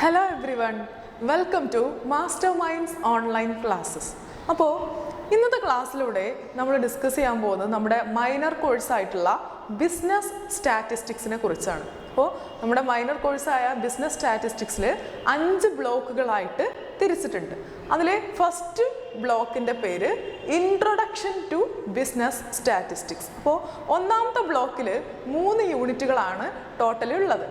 Hello everyone, welcome to Masterminds Online Classes. അപ്പോൾ ഇന്നത്തെ ക്ലാസ്സിലൂടെ നമ്മൾ ഡിസ്കസ് ചെയ്യാൻ പോകുന്നത് നമ്മുടെ മൈനർ കോഴ്സായിട്ടുള്ള ബിസിനസ് സ്റ്റാറ്റിസ്റ്റിക്സിനെ കുറിച്ചാണ്. അപ്പോൾ നമ്മുടെ മൈനർ കോഴ്സായ ബിസിനസ് സ്റ്റാറ്റിസ്റ്റിക്സിൽ 5 ബ്ലോക്കുകളായിട്ട് തിരിച്ചിട്ടുണ്ട്. അതിലെ ഫസ്റ്റ് ബ്ലോക്കിൻ്റെ പേര് ഇൻട്രൊഡക്ഷൻ ടു ബിസിനസ് സ്റ്റാറ്റിസ്റ്റിക്സ്. അപ്പോൾ ഒന്നാമത്തെ ബ്ലോക്കിൽ 3 യൂണിറ്റുകളാണ് ടോട്ടലി ഉള്ളത്.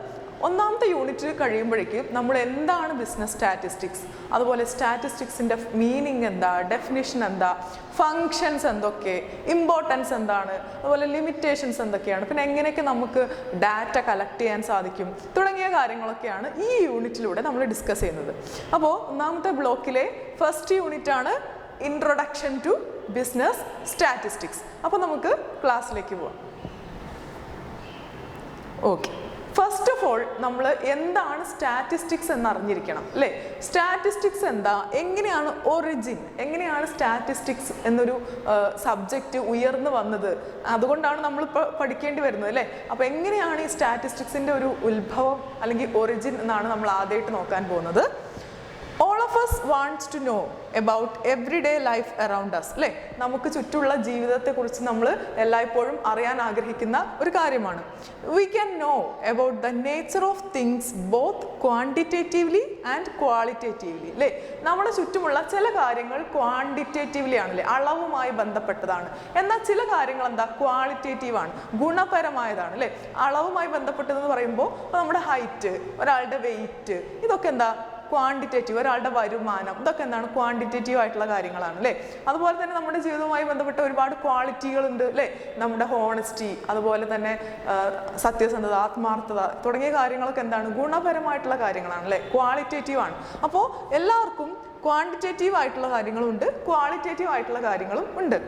ഒന്നാമത്തെ യൂണിറ്റ് കഴിയുമ്പോഴേക്കും നമ്മൾ എന്താണ് ബിസിനസ് സ്റ്റാറ്റിസ്റ്റിക്സ്, അതുപോലെ സ്റ്റാറ്റിസ്റ്റിക്സിൻ്റെ മീനിങ് എന്താ, ഡെഫിനിഷൻ എന്താ, ഫങ്ഷൻസ് എന്തൊക്കെ, ഇമ്പോർട്ടൻസ് എന്താണ്, അതുപോലെ ലിമിറ്റേഷൻസ് എന്തൊക്കെയാണ്, പിന്നെ എങ്ങനെയൊക്കെ നമുക്ക് ഡാറ്റ കളക്ട് ചെയ്യാൻ സാധിക്കും തുടങ്ങിയ കാര്യങ്ങളൊക്കെയാണ് ഈ യൂണിറ്റിലൂടെ നമ്മൾ ഡിസ്കസ് ചെയ്യുന്നത്. അപ്പോൾ ഒന്നാമത്തെ ബ്ലോക്കിലെ ഫസ്റ്റ് യൂണിറ്റാണ് ഇൻട്രൊഡക്ഷൻ ടു ബിസിനസ് സ്റ്റാറ്റിസ്റ്റിക്സ്. അപ്പോൾ നമുക്ക് ക്ലാസ്സിലേക്ക് പോവാം. ഓക്കെ, ഫസ്റ്റ് ഓഫ് ഓൾ നമ്മൾ എന്താണ് സ്റ്റാറ്റിസ്റ്റിക്സ് എന്ന് അറിഞ്ഞിരിക്കണം അല്ലേ. സ്റ്റാറ്റിസ്റ്റിക്സ് എന്താ, എങ്ങനെയാണ് ഒറിജിൻ, എങ്ങനെയാണ് സ്റ്റാറ്റിസ്റ്റിക്സ് എന്നൊരു സബ്ജക്റ്റ് ഉയർന്നു വന്നത്, അതുകൊണ്ടാണ് നമ്മളിപ്പോൾ പഠിക്കേണ്ടി വരുന്നത് അല്ലേ. അപ്പോൾ എങ്ങനെയാണ് ഈ സ്റ്റാറ്റിസ്റ്റിക്സിൻ്റെ ഒരു ഉത്ഭവം അല്ലെങ്കിൽ ഒറിജിൻ എന്നാണ് നമ്മൾ ആദ്യമായിട്ട് നോക്കാൻ പോകുന്നത്. All of us wants to know about everyday life around us അല്ലേ. നമുക്ക് ചുറ്റുമുള്ള ജീവിതത്തെക്കുറിച്ച് നമ്മൾ എല്ലായ്പ്പോഴും അറിയാൻ ആഗ്രഹിക്കുന്ന ഒരു കാര്യമാണ്. We can know about the nature of things both quantitatively and qualitatively അല്ലേ. നമ്മുടെ ചുറ്റുമുള്ള ചില കാര്യങ്ങൾ ക്വാണ്ടിറ്റേറ്റീവ്ലി ആണല്ലേ, അളവുമായി ബന്ധപ്പെട്ടതാണ്. എന്നാൽ ചില കാര്യങ്ങൾ എന്താ, ക്വാളിറ്റേറ്റീവ് ആണ്, ഗുണപരമായതാണ് അല്ലേ. അളവുമായി ബന്ധപ്പെട്ടതെന്ന് പറയുമ്പോൾ നമ്മുടെ ഹൈറ്റ്, ഒരാളുടെ വെയിറ്റ്, ഇതൊക്കെ എന്താ ക്വാണ്ടിറ്റേറ്റീവ്, ഒരാളുടെ വരുമാനം, ഇതൊക്കെ എന്താണ് ക്വാണ്ടിറ്റേറ്റീവ് ആയിട്ടുള്ള കാര്യങ്ങളാണ് അല്ലേ. അതുപോലെ തന്നെ നമ്മുടെ ജീവിതവുമായി ബന്ധപ്പെട്ട ഒരുപാട് ക്വാളിറ്റികളുണ്ട് അല്ലേ. നമ്മുടെ ഹോണസ്റ്റി, അതുപോലെ തന്നെ സത്യസന്ധത, ആത്മാർത്ഥത തുടങ്ങിയ കാര്യങ്ങളൊക്കെ എന്താണ് ഗുണപരമായിട്ടുള്ള കാര്യങ്ങളാണ് അല്ലേ, ക്വാളിറ്റേറ്റീവ് ആണ്. അപ്പോൾ എല്ലാവർക്കും ക്വാണ്ടിറ്റേറ്റീവ് ആയിട്ടുള്ള കാര്യങ്ങളും ഉണ്ട്, ക്വാളിറ്റേറ്റീവ് ആയിട്ടുള്ള കാര്യങ്ങളും ഉണ്ട്.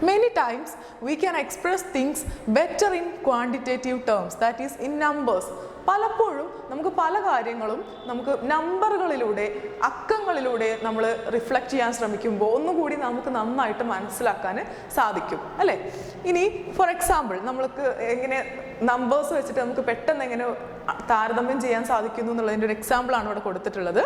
Many times we can express things better in quantitative terms, that is in numbers. പലപ്പോഴും നമുക്ക് പല കാര്യങ്ങളും നമുക്ക് നമ്പറുകളിലൂടെ, അക്കങ്ങളിലൂടെ നമ്മൾ റിഫ്ലക്റ്റ് ചെയ്യാൻ ശ്രമിക്കുമ്പോൾ ഒന്നുകൂടി നമുക്ക് നന്നായിട്ട് മനസ്സിലാക്കാൻ സാധിക്കും അല്ലേ. ഇനി ഫോർ എക്സാമ്പിൾ നമ്മൾക്ക് എങ്ങനെ നമ്പേഴ്സ് വെച്ചിട്ട് നമുക്ക് പെട്ടെന്ന് എങ്ങനെ താരതമ്യം ചെയ്യാൻ സാധിക്കുന്നു എന്നുള്ളതിൻ്റെ ഒരു എക്സാമ്പിളാണ് ഇവിടെ കൊടുത്തിട്ടുള്ളത്.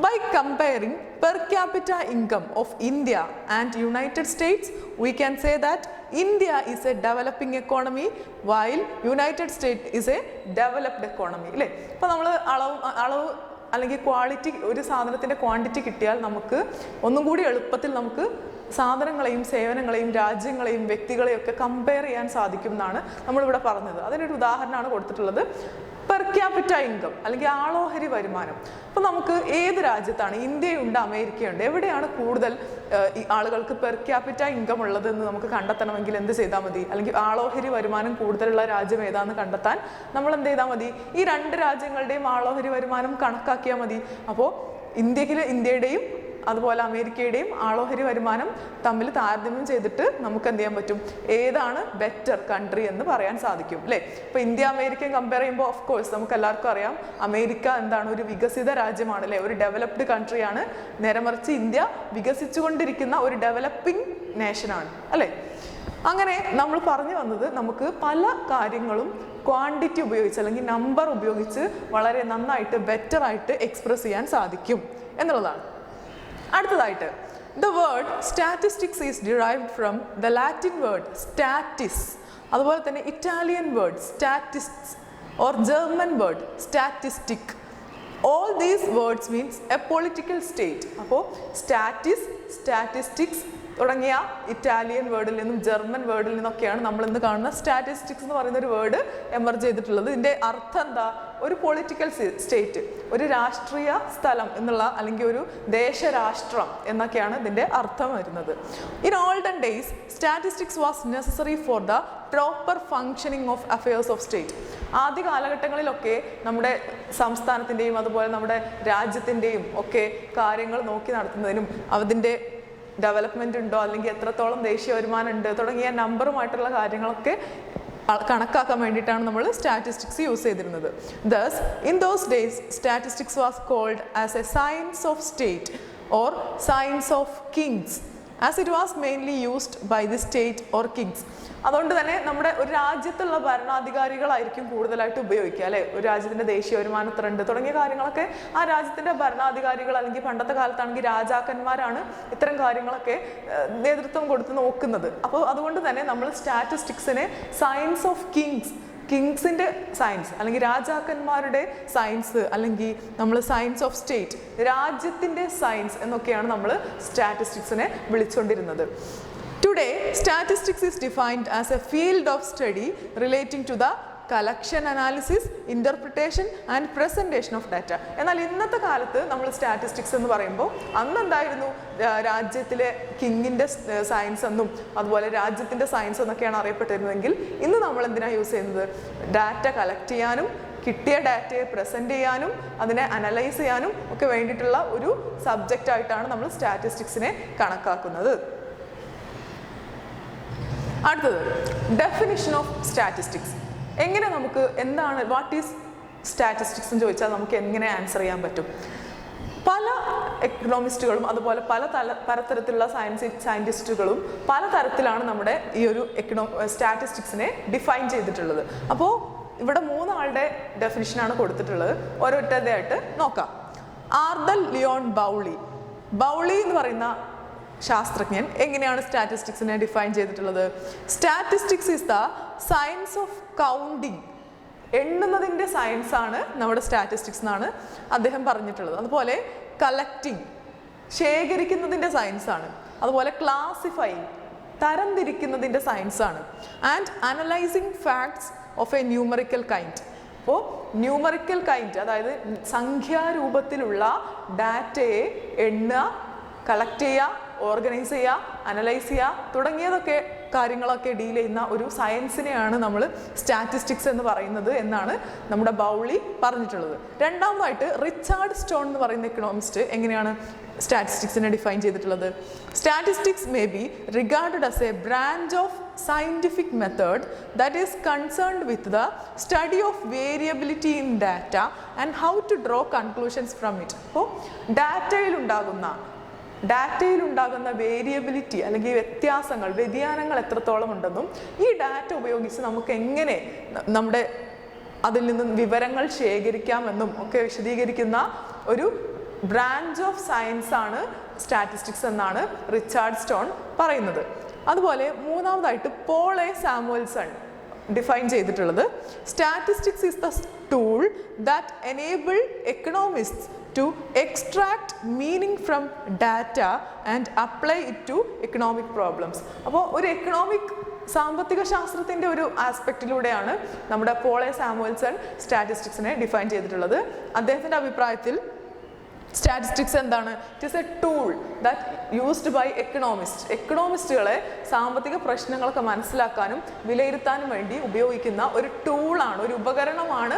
By comparing per capita income of India and United States we can say that India is a developing economy while United States is a developed economy അല്ലേ. അപ്പോൾ നമ്മൾ അളവ് അല്ലെങ്കിൽ ക്വാളിറ്റി, ഒരു സാധനത്തിൻ്റെ ക്വാണ്ടിറ്റി കിട്ടിയാൽ നമുക്ക് ഒന്നും കൂടി എളുപ്പത്തിൽ നമുക്ക് സാധനങ്ങളെയും സേവനങ്ങളെയും രാജ്യങ്ങളെയും വ്യക്തികളെയും ഒക്കെ കമ്പയർ ചെയ്യാൻ സാധിക്കും എന്നാണ് നമ്മളിവിടെ പറഞ്ഞത്. അതിനൊരു ഉദാഹരണമാണ് കൊടുത്തിട്ടുള്ളത്, പെർ ക്യാപിറ്റ ഇൻകം അല്ലെങ്കിൽ ആളോഹരി വരുമാനം. അപ്പോൾ നമുക്ക് ഏത് രാജ്യത്താണ്, ഇന്ത്യയുണ്ട്, അമേരിക്കയുണ്ട്, എവിടെയാണ് കൂടുതൽ ആളുകൾക്ക് പെർ ക്യാപിറ്റ ഇൻകം ഉള്ളത് എന്ന് നമുക്ക് കണ്ടെത്തണമെങ്കിൽ എന്ത് ചെയ്താൽ മതി, അല്ലെങ്കിൽ ആളോഹരി വരുമാനം കൂടുതലുള്ള രാജ്യം ഏതാണെന്ന് കണ്ടെത്താൻ നമ്മൾ എന്ത് ചെയ്താൽ മതി, ഈ 2 രാജ്യങ്ങളുടെയും ആളോഹരി വരുമാനം കണക്കാക്കിയാൽ മതി. അപ്പോൾ ഇന്ത്യയുടെയും അതുപോലെ അമേരിക്കയുടെയും ആളോഹരി വരുമാനം തമ്മിൽ താരതമ്യം ചെയ്തിട്ട് നമുക്ക് എന്ത് ചെയ്യാൻ പറ്റും, ഏതാണ് ബെറ്റർ കൺട്രി എന്ന് പറയാൻ സാധിക്കും അല്ലേ. ഇപ്പോൾ ഇന്ത്യ അമേരിക്കയും കമ്പയർ ചെയ്യുമ്പോൾ ഓഫ് കോഴ്സ് നമുക്ക് എല്ലാവർക്കും അറിയാം അമേരിക്ക എന്താണ്, ഒരു വികസിത രാജ്യമാണ് അല്ലേ, ഒരു ഡെവലപ്ഡ് കൺട്രിയാണ്. നേരെ മറിച്ച് ഇന്ത്യ വികസിച്ചുകൊണ്ടിരിക്കുന്ന ഒരു ഡെവലപ്പിംഗ് നേഷനാണ് അല്ലേ. അങ്ങനെ നമ്മൾ പറഞ്ഞു വന്നത് നമുക്ക് പല കാര്യങ്ങളും ക്വാണ്ടിറ്റി ഉപയോഗിച്ച് അല്ലെങ്കിൽ നമ്പർ ഉപയോഗിച്ച് വളരെ നന്നായിട്ട് ബെറ്ററായിട്ട് എക്സ്പ്രസ് ചെയ്യാൻ സാധിക്കും എന്നുള്ളതാണ്. അടുത്തതായിട്ട്, the word statistics is derived from the Latin word statis, അതുപോലെ തന്നെ Italian word statists or German word statistic. All these words means a political state. അപ്പോൾ statistics തുടങ്ങിയ ഇറ്റാലിയൻ വേർഡിൽ നിന്നും ജർമ്മൻ വേർഡിൽ നിന്നൊക്കെയാണ് നമ്മൾ ഇന്ന് കാണുന്ന സ്റ്റാറ്റിസ്റ്റിക്സ് എന്ന് പറയുന്ന ഒരു വേർഡ് എമർജ് ചെയ്തിട്ടുള്ളത്. ഇതിൻ്റെ അർത്ഥം എന്താ, ഒരു പൊളിറ്റിക്കൽ സ്റ്റേറ്റ്, ഒരു രാഷ്ട്രീയ സ്ഥലം എന്നുള്ള അല്ലെങ്കിൽ ഒരു ദേശരാഷ്ട്രം എന്നൊക്കെയാണ് ഇതിൻ്റെ അർത്ഥം വരുന്നത്. In olden days statistics was necessary for the proper functioning of affairs of state. ആദ്യ കാലഘട്ടങ്ങളിലൊക്കെ നമ്മുടെ സംസ്ഥാനത്തിൻ്റെയും അതുപോലെ നമ്മുടെ രാജ്യത്തിൻ്റെയും ഒക്കെ കാര്യങ്ങൾ നോക്കി നടത്തുന്നതിനും അതിൻ്റെ ഡെവലപ്മെൻ്റ് ഉണ്ടോ അല്ലെങ്കിൽ എത്രത്തോളം ദേശീയ വരുമാനം ഉണ്ട് തുടങ്ങിയ നമ്പറുമായിട്ടുള്ള കാര്യങ്ങളൊക്കെ കണക്കാക്കാൻ വേണ്ടിയിട്ടാണ് നമ്മൾ സ്റ്റാറ്റിസ്റ്റിക്സ് യൂസ് ചെയ്തിരുന്നത്. Thus, in those days, statistics was called as a science of state or science of kings. as it was mainly used by the state or kings. അതുകൊണ്ട് തന്നെ നമ്മുടെ ഒരു രാജ്യത്തുള്ള ഭരണാധികാരികളായിരിക്കും കൂടുതലായിട്ട് ഉപയോഗിക്കുക അല്ലേ. ഒരു രാജ്യത്തിൻ്റെ ദേശീയ വരുമാനം എത്ര ഉണ്ട് തുടങ്ങിയ കാര്യങ്ങളൊക്കെ ആ രാജ്യത്തിൻ്റെ ഭരണാധികാരികൾ അല്ലെങ്കിൽ പണ്ടത്തെ കാലത്താണെങ്കിൽ രാജാക്കന്മാരാണ് ഇത്തരം കാര്യങ്ങളൊക്കെ നേതൃത്വം കൊടുത്ത് നോക്കുന്നത്. അപ്പോൾ അതുകൊണ്ട് തന്നെ നമ്മൾ സ്റ്റാറ്റിസ്റ്റിക്സിനെ സയൻസ് ഓഫ് കിങ്സിൻ്റെ സയൻസ് അല്ലെങ്കിൽ രാജാക്കന്മാരുടെ സയൻസ് അല്ലെങ്കിൽ നമ്മൾ സയൻസ് ഓഫ് സ്റ്റേറ്റ് രാജ്യത്തിൻ്റെ സയൻസ് എന്നൊക്കെയാണ് നമ്മൾ സ്റ്റാറ്റിസ്റ്റിക്സിനെ വിളിച്ചുകൊണ്ടിരുന്നത്. Today, statistics is defined as a field of study relating to the collection, analysis, interpretation and presentation of data. എന്നാൽ ഇന്നത്തെ കാലത്ത് നമ്മൾ സ്റ്റാറ്റിസ്റ്റിക്സ് എന്ന് പറയുമ്പോൾ അന്ന് എന്തായിരുന്നു രാജ്യത്തിലെ കിങ്ങിൻ്റെ സയൻസ് എന്നും അതുപോലെ രാജ്യത്തിൻ്റെ സയൻസ് എന്നൊക്കെയാണ് അറിയപ്പെട്ടിരുന്നതെങ്കിൽ ഇന്ന് നമ്മൾ എന്തിനാണ് യൂസ് ചെയ്യുന്നത്? ഡാറ്റ കളക്ട് ചെയ്യാനും കിട്ടിയ ഡാറ്റയെ പ്രസൻറ്റ് ചെയ്യാനും അതിനെ അനലൈസ് ചെയ്യാനും ഒക്കെ വേണ്ടിയിട്ടുള്ള ഒരു സബ്ജക്റ്റ് ആയിട്ടാണ് നമ്മൾ സ്റ്റാറ്റിസ്റ്റിക്സിനെ കണക്കാക്കുന്നത്. അടുത്തത് ഡെഫിനിഷൻ ഓഫ് സ്റ്റാറ്റിസ്റ്റിക്സ്. എങ്ങനെ നമുക്ക് എന്താണ് വാട്ട് ഈസ് സ്റ്റാറ്റിസ്റ്റിക്സ് എന്ന് ചോദിച്ചാൽ നമുക്ക് എങ്ങനെ ആൻസർ ചെയ്യാൻ പറ്റും? പല എക്കണോമിസ്റ്റുകളും അതുപോലെ പലതരത്തിലുള്ള സയൻറ്റിസ്റ്റുകളും പലതരത്തിലാണ് നമ്മുടെ ഈ ഒരു സ്റ്റാറ്റിസ്റ്റിക്സിനെ ഡിഫൈൻ ചെയ്തിട്ടുള്ളത്. അപ്പോൾ ഇവിടെ 3 ആളുടെ ഡെഫിനിഷനാണ് കൊടുത്തിട്ടുള്ളത്. ഓരോരുത്തരുടെയായിട്ട് നോക്കാം. ആർതർ ലിയോൺ ബൗളി എന്ന് പറയുന്ന ശാസ്ത്രജ്ഞൻ എങ്ങനെയാണ് സ്റ്റാറ്റിസ്റ്റിക്സിനെ ഡിഫൈൻ ചെയ്തിട്ടുള്ളത്? Statistics is the science of counting. എണ്ണുന്നതിൻ്റെ സയൻസ് ആണ് നമ്മുടെ സ്റ്റാറ്റിസ്റ്റിക്സ് എന്നാണ് അദ്ദേഹം പറഞ്ഞിട്ടുള്ളത്. അതുപോലെ കളക്റ്റിംഗ് ശേഖരിക്കുന്നതിൻ്റെ സയൻസ് ആണ്. അതുപോലെ ക്ലാസിഫൈങ് തരംതിരിക്കുന്നതിൻ്റെ സയൻസ് ആണ്. And analysing facts of A numerical kind. അപ്പോൾ ന്യൂമറിക്കൽ കൈൻഡ് അതായത് സംഖ്യാരൂപത്തിലുള്ള ഡാറ്റയെ എണ്ണുക, കളക്ട് ചെയ്യുക, ഓർഗനൈസ് ചെയ്യുക, അനലൈസ് ചെയ്യുക തുടങ്ങിയതൊക്കെ കാര്യങ്ങളൊക്കെ ഡീൽ ചെയ്യുന്ന ഒരു സയൻസിനെയാണ് നമ്മൾ സ്റ്റാറ്റിസ്റ്റിക്സ് എന്ന് പറയുന്നത് എന്നാണ് നമ്മുടെ ബൗളി പറഞ്ഞിട്ടുള്ളത്. രണ്ടാമതായിട്ട് റിച്ചാർഡ് സ്റ്റോൺ എന്ന് പറയുന്ന എക്കണോമിസ്റ്റ് എങ്ങനെയാണ് സ്റ്റാറ്റിസ്റ്റിക്സിനെ ഡിഫൈൻ ചെയ്തിട്ടുള്ളത്? Statistics may be regarded as A branch of scientific method that is concerned with the study of variability in data and how to draw conclusions from it. അപ്പോൾ ഡാറ്റയിൽ ഉണ്ടാകുന്ന variability അല്ലെങ്കിൽ വ്യത്യാനങ്ങൾ എത്രത്തോളം ഉണ്ടെന്നും ഈ ഡാറ്റ ഉപയോഗിച്ച് നമുക്ക് എങ്ങനെ നമ്മുടെ അതിൽ നിന്നും വിവരങ്ങൾ ശേഖരിക്കാമെന്നും ഒക്കെ വിശദീകരിക്കുന്ന ഒരു ബ്രാഞ്ച് ഓഫ് സയൻസ് ആണ് സ്റ്റാറ്റിസ്റ്റിക്സ് എന്നാണ് റിച്ചാർഡ് സ്റ്റോൺ പറയുന്നത്. അതുപോലെ മൂന്നാമതായിട്ട് പോൾ എ സാമുവൽസൺ ഡിഫൈൻ ചെയ്തിട്ടുള്ളത് statistics is the tool that enable economists to extract meaning from data and apply it to economic problems. അപ്പോൾ ഒരു സാമ്പത്തിക ശാസ്ത്രത്തിൻ്റെ ഒരു ആസ്പെക്റ്റിലൂടെയാണ് നമ്മുടെ പോൾ എ സാമുവൽസൺ സ്റ്റാറ്റിസ്റ്റിക്സിനെ ഡിഫൈൻ ചെയ്തിട്ടുള്ളത്. അദ്ദേഹത്തിൻ്റെ അഭിപ്രായത്തിൽ സ്റ്റാറ്റിസ്റ്റിക്സ് എന്താണ്? It is a tool that used by എക്കണോമിസ്റ്റുകളെ സാമ്പത്തിക പ്രശ്നങ്ങളൊക്കെ മനസ്സിലാക്കാനും വിലയിരുത്താനും വേണ്ടി ഉപയോഗിക്കുന്ന ഒരു ടൂളാണ്, ഒരു ഉപകരണമാണ്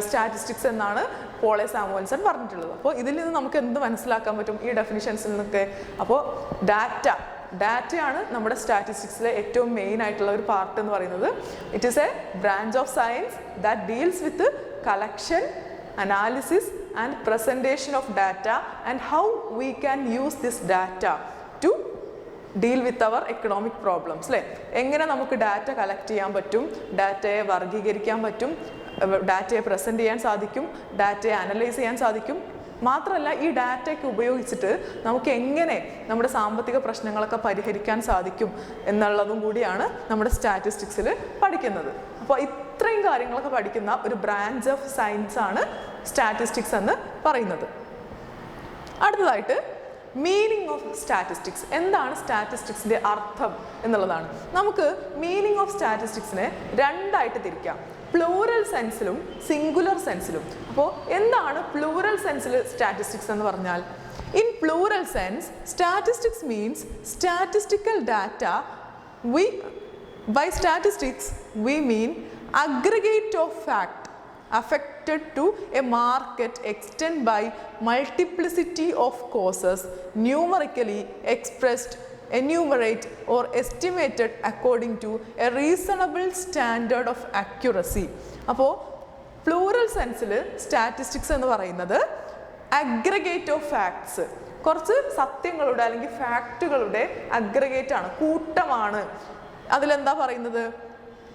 സ്റ്റാറ്റിസ്റ്റിക്സ് എന്നാണ് പോൾ എ സാമുവൽസൺ പറഞ്ഞിട്ടുള്ളത്. അപ്പോൾ ഇതിൽ നിന്ന് നമുക്ക് എന്ത് മനസ്സിലാക്കാൻ പറ്റും ഈ ഡെഫിനിഷൻസിൽ നിന്നൊക്കെ? അപ്പോൾ ഡാറ്റയാണ് നമ്മുടെ സ്റ്റാറ്റിസ്റ്റിക്സിലെ ഏറ്റവും മെയിൻ ആയിട്ടുള്ള ഒരു പാർട്ട് എന്ന് പറയുന്നത്. It is A branch of science that deals with collection, analysis and presentation of data and how we can use this data to deal with our economic problems. അല്ലേ, എങ്ങനെ നമുക്ക് ഡാറ്റ കളക്ട് ചെയ്യാൻ പറ്റും, ഡാറ്റയെ വർഗീകരിക്കാൻ പറ്റും, ഡാറ്റയെ പ്രസൻറ്റ് ചെയ്യാൻ സാധിക്കും, ഡാറ്റയെ അനലൈസ് ചെയ്യാൻ സാധിക്കും. മാത്രമല്ല ഈ ഡാറ്റയൊക്കെ ഉപയോഗിച്ചിട്ട് നമുക്ക് എങ്ങനെ നമ്മുടെ സാമ്പത്തിക പ്രശ്നങ്ങളൊക്കെ പരിഹരിക്കാൻ സാധിക്കും എന്നുള്ളതും കൂടിയാണ് നമ്മുടെ സ്റ്റാറ്റിസ്റ്റിക്സിൽ പഠിക്കുന്നത്. അപ്പോൾ ഇത്രയും കാര്യങ്ങളൊക്കെ പഠിക്കുന്ന ഒരു ബ്രാഞ്ച് ഓഫ് സയൻസ് ആണ് സ്റ്റാറ്റിസ്റ്റിക്സ് എന്ന് പറയുന്നത്. അടുത്തതായിട്ട് മീനിങ് ഓഫ് സ്റ്റാറ്റിസ്റ്റിക്സ്. എന്താണ് സ്റ്റാറ്റിസ്റ്റിക്സിൻ്റെ അർത്ഥം എന്നുള്ളതാണ്. നമുക്ക് മീനിങ് ഓഫ് സ്റ്റാറ്റിസ്റ്റിക്സിനെ രണ്ടായിട്ട് തിരിക്കാം, പ്ലൂറൽ സെൻസിലും സിംഗുലർ സെൻസിലും. അപ്പോൾ എന്താണ് പ്ലൂറൽ സെൻസിൽ സ്റ്റാറ്റിസ്റ്റിക്സ് എന്ന് പറഞ്ഞാൽ? In plural sense statistics means statistical data. By statistics we mean aggregate of fact affected to a market extent by multiplicity of causes numerically expressed, enumerate or estimated according to a reasonable standard of accuracy. അപ്പോൾ plural സെൻസിൽ statistics എന്ന് പറയുന്നത് aggregate of facts, കുറച്ച് സത്യങ്ങളുടെ അല്ലെങ്കിൽ ഫാക്റ്റുകളുടെ aggregate ആണ്, കൂട്ടമാണ്. അതിലെന്താ പറയുന്നത്?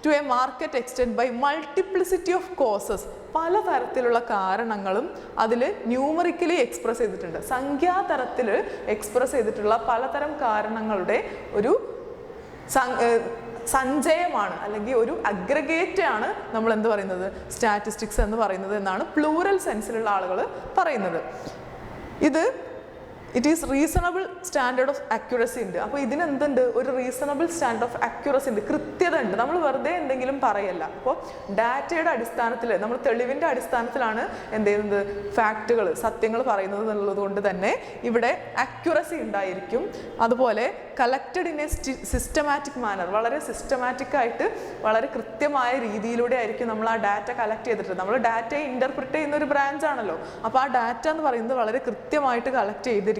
To a marked extent by multiplicity of causes, പലതരത്തിലുള്ള കാരണങ്ങളും അതിൽ ന്യൂമറിക്കലി എക്സ്പ്രസ് ചെയ്തിട്ടുണ്ട്. സംഖ്യാതരത്തിൽ എക്സ്പ്രസ് ചെയ്തിട്ടുള്ള പലതരം കാരണങ്ങളുടെ ഒരു സഞ്ചയമാണ് അല്ലെങ്കിൽ ഒരു അഗ്രഗേറ്റ് ആണ് നമ്മൾ എന്ത് പറയുന്നത്? സ്റ്റാറ്റിസ്റ്റിക്സ് എന്ന് പറയുന്നത് എന്നാണ് പ്ലൂറൽ സെൻസിലുള്ള ആളുകൾ പറയുന്നത്. It is reasonable standard of accuracy ഉണ്ട്. അപ്പോൾ ഇതിനെന്തുണ്ട്? ഒരു റീസണബിൾ സ്റ്റാൻഡേർഡ് ഓഫ് അക്യുറസി ഉണ്ട്, കൃത്യത ഉണ്ട്. നമ്മൾ വെറുതെ എന്തെങ്കിലും പറയല്ല. അപ്പോൾ ഡാറ്റയുടെ അടിസ്ഥാനത്തിൽ, നമ്മൾ തെളിവിൻ്റെ അടിസ്ഥാനത്തിലാണ് എന്ത് ചെയ്യുന്നത്? ഫാക്റ്റുകൾ, സത്യങ്ങൾ പറയുന്നത് എന്നുള്ളത് കൊണ്ട് തന്നെ ഇവിടെ അക്യുറസി ഉണ്ടായിരിക്കും. അതുപോലെ collected in a systematic manner, വളരെ സിസ്റ്റമാറ്റിക് ആയിട്ട് വളരെ കൃത്യമായ രീതിയിലൂടെ ആയിരിക്കും നമ്മൾ ആ ഡാറ്റ കളക്ട് ചെയ്തിട്ട്. നമ്മൾ ഡാറ്റയെ ഇൻ്റർപ്രിറ്റ് ചെയ്യുന്ന ഒരു ബ്രാഞ്ച് ആണല്ലോ. അപ്പോൾ ആ ഡാറ്റ എന്ന് പറയുന്നത് വളരെ കൃത്യമായിട്ട് കളക്ട് ചെയ്തിരിക്കണം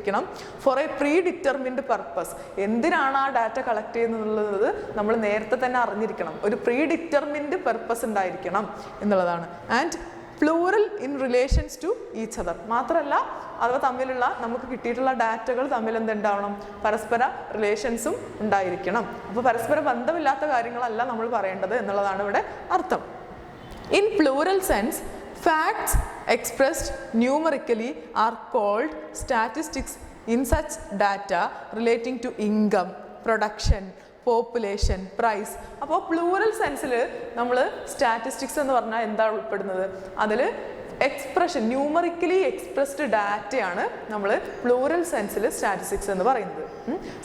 for a predetermined purpose. എന്തിനാണ് ആ ഡാറ്റ കളക്ട് ചെയ്യുന്നത് നമ്മൾ നേരത്തെ തന്നെ അറിഞ്ഞിരിക്കണം. ഒരു പ്രീ ഡിറ്റർമിൻഡ് പർപ്പസ് ഉണ്ടായിരിക്കണം എന്നുള്ളതാണ്. And plural in relations to each other, മാത്രമല്ല അവ തമ്മിലുള്ള നമുക്ക് കിട്ടിയിട്ടുള്ള ഡാറ്റകൾ തമ്മിൽ എന്തുണ്ടാവണം? പരസ്പര റിലേഷൻസും ഉണ്ടായിരിക്കണം. അപ്പോൾ പരസ്പര ബന്ധമില്ലാത്ത കാര്യങ്ങളല്ല നമ്മൾ പറയേണ്ടത് എന്നുള്ളതാണ് ഇവിടെ അർത്ഥം. In plural sense, facts expressed numerically are called statistics in such data relating to income, production, population, price. അപ്പോൾ പ്ലൂറൽ സെൻസിൽ നമ്മൾ സ്റ്റാറ്റിസ്റ്റിക്സ് എന്ന് പറഞ്ഞാൽ എന്താണ് ഉൾപ്പെടുന്നത്? അതിൽ എക്സ്പ്രഷൻ, ന്യൂമറിക്കലി എക്സ്പ്രസ്ഡ് ഡാറ്റയാണ് നമ്മൾ പ്ലൂറൽ സെൻസിൽ സ്റ്റാറ്റിസ്റ്റിക്സ് എന്ന് പറയുന്നത്.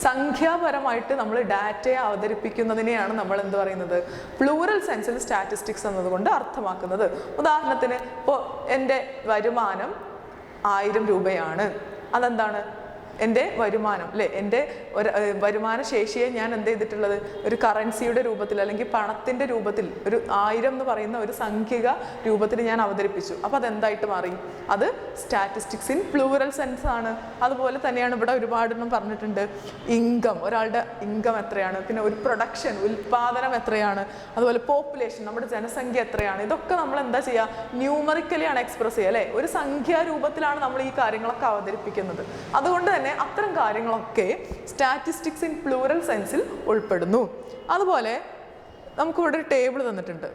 സംഖ്യാപരമായിട്ട് നമ്മൾ ഡാറ്റയെ അവതരിപ്പിക്കുന്നതിനെയാണ് നമ്മൾ എന്ത് പറയുന്നത്? പ്ലൂറൽ സെൻസിൽ സ്റ്റാറ്റിസ്റ്റിക്സ് എന്നതുകൊണ്ട് അർത്ഥമാക്കുന്നത്. ഉദാഹരണത്തിന് ഇപ്പോൾ എൻ്റെ വരുമാനം 1000 രൂപയാണ്. അതെന്താണ്? എൻ്റെ വരുമാനം അല്ലേ, എൻ്റെ ഒരു വരുമാന ശേഷിയെ ഞാൻ എന്ത് ചെയ്തിട്ടുള്ളത്? ഒരു കറൻസിയുടെ രൂപത്തിൽ അല്ലെങ്കിൽ പണത്തിൻ്റെ രൂപത്തിൽ ഒരു 1000 എന്ന് പറയുന്ന ഒരു സംഖ്യക രൂപത്തിൽ ഞാൻ അവതരിപ്പിച്ചു. അപ്പോൾ അതെന്തായിട്ട് മാറി? അത് സ്റ്റാറ്റിസ്റ്റിക്സ് ഇൻ പ്ലൂറൽ സെൻസ് ആണ്. അതുപോലെ തന്നെയാണ് ഇവിടെ ഒരുപാടെണ്ണം പറഞ്ഞിട്ടുണ്ട്. ഇൻകം, ഒരാളുടെ ഇൻകം എത്രയാണ്, പിന്നെ ഒരു പ്രൊഡക്ഷൻ, ഉൽപ്പാദനം എത്രയാണ്, അതുപോലെ പോപ്പുലേഷൻ, നമ്മുടെ ജനസംഖ്യ എത്രയാണ്. ഇതൊക്കെ നമ്മൾ എന്താ ചെയ്യുക? ന്യൂമറിക്കലി ആണ് എക്സ്പ്രസ് ചെയ്യുക അല്ലേ. ഒരു സംഖ്യാ രൂപത്തിലാണ് നമ്മൾ ഈ കാര്യങ്ങളൊക്കെ അവതരിപ്പിക്കുന്നത്. അതുകൊണ്ട് തന്നെ അത്തരം കാര്യങ്ങളൊക്കെ സ്റ്റാറ്റിസ്റ്റിക്സ് ഇൻ പ്ലൂറൽ സെൻസിൽ ഉൾപ്പെടുന്നു. അതുപോലെ നമുക്കിവിടെ ഒരു ടേബിൾ തന്നിട്ടുണ്ട്.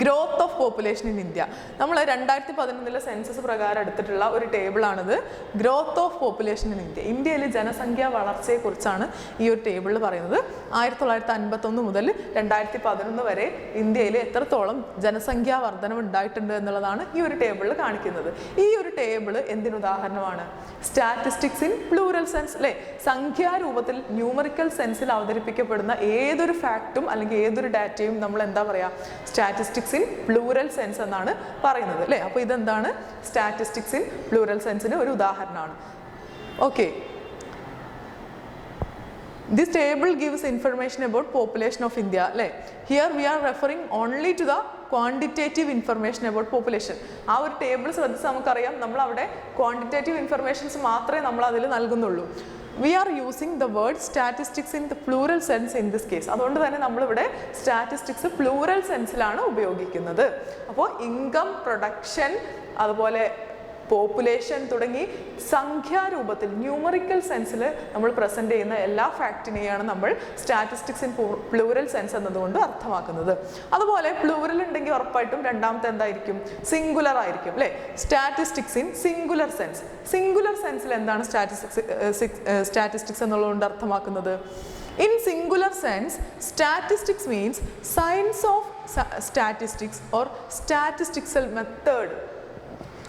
Growth of population in India. നമ്മൾ 2011 സെൻസസ് പ്രകാരം എടുത്തിട്ടുള്ള ഒരു ടേബിളാണിത്. Growth of population in India. ഇന്ത്യയിലെ ജനസംഖ്യാ വളർച്ചയെക്കുറിച്ചാണ് ഈ ഒരു ടേബിളിൽ പറയുന്നത്. 1951 മുതൽ 2011 വരെ ഇന്ത്യയിൽ എത്രത്തോളം ജനസംഖ്യാ വർധനവ് ഉണ്ടായിട്ടുണ്ട് എന്നുള്ളതാണ് ഈ ഒരു ടേബിളിൽ കാണിക്കുന്നത്. ഈ ഒരു ടേബിൾ എന്തിനുദാഹരണമാണ്? സ്റ്റാറ്റിസ്റ്റിക്സ് ഇൻ പ്ലൂറൽ സെൻസ് അല്ലേ. സംഖ്യാരൂപത്തിൽ ന്യൂമറിക്കൽ സെൻസിൽ അവതരിപ്പിക്കപ്പെടുന്ന ഏതൊരു ഫാക്റ്റും അല്ലെങ്കിൽ ഏതൊരു ഡാറ്റയും നമ്മൾ എന്താ പറയുക? സ്റ്റാറ്റിസ്റ്റിക്സ് ഇൻ പ്ലൂറൽ സെൻസ് എന്നാണ് പറയുന്നത് അല്ലേ. അപ്പോൾ ഇതെന്താണ്? സ്റ്റാറ്റിസ്റ്റിക്സ് ഇൻ പ്ലൂറൽ സെൻസിന് ഒരു ഉദാഹരണമാണ്. Okay, this table gives information about population of India അല്ലേ. Here we are referring only to the quantitative information about population. ആ ഒരു ടേബിൾ ശ്രദ്ധിച്ച് നമുക്കറിയാം നമ്മൾ അവിടെ ക്വാണ്ടിറ്റേറ്റീവ് ഇൻഫർമേഷൻസ് മാത്രമേ നമ്മൾ അതിൽ നൽകുന്നുള്ളൂ. We are using the word statistics in the plural sense in this case. അതുകൊണ്ട് തന്നെ നമ്മളിവിടെ സ്റ്റാറ്റിസ്റ്റിക്സ് പ്ലൂറൽ സെൻസിലാണ് ഉപയോഗിക്കുന്നത്. അപ്പോൾ ഇൻകം, പ്രൊഡക്ഷൻ, അതുപോലെ പോപ്പുലേഷൻ തുടങ്ങി സംഖ്യാരൂപത്തിൽ ന്യൂമറിക്കൽ സെൻസിൽ നമ്മൾ പ്രസൻറ്റ് ചെയ്യുന്ന എല്ലാ ഫാക്റ്റിനെയാണ് നമ്മൾ സ്റ്റാറ്റിസ്റ്റിക്സ് ഇൻ പ്ലൂറൽ സെൻസ് എന്നതുകൊണ്ട് അർത്ഥമാക്കുന്നത്. അതുപോലെ പ്ലൂറൽ ഉണ്ടെങ്കിൽ ഉറപ്പായിട്ടും രണ്ടാമത്തെ എന്തായിരിക്കും? സിംഗുലർ ആയിരിക്കും അല്ലേ. Statistics in singular sense. Singular സെൻസിൽ എന്താണ് സ്റ്റാറ്റിസ്റ്റിക്സ് എന്നുള്ളതുകൊണ്ട് അർത്ഥമാക്കുന്നത്? In singular sense, statistics means science of statistics or statistical method.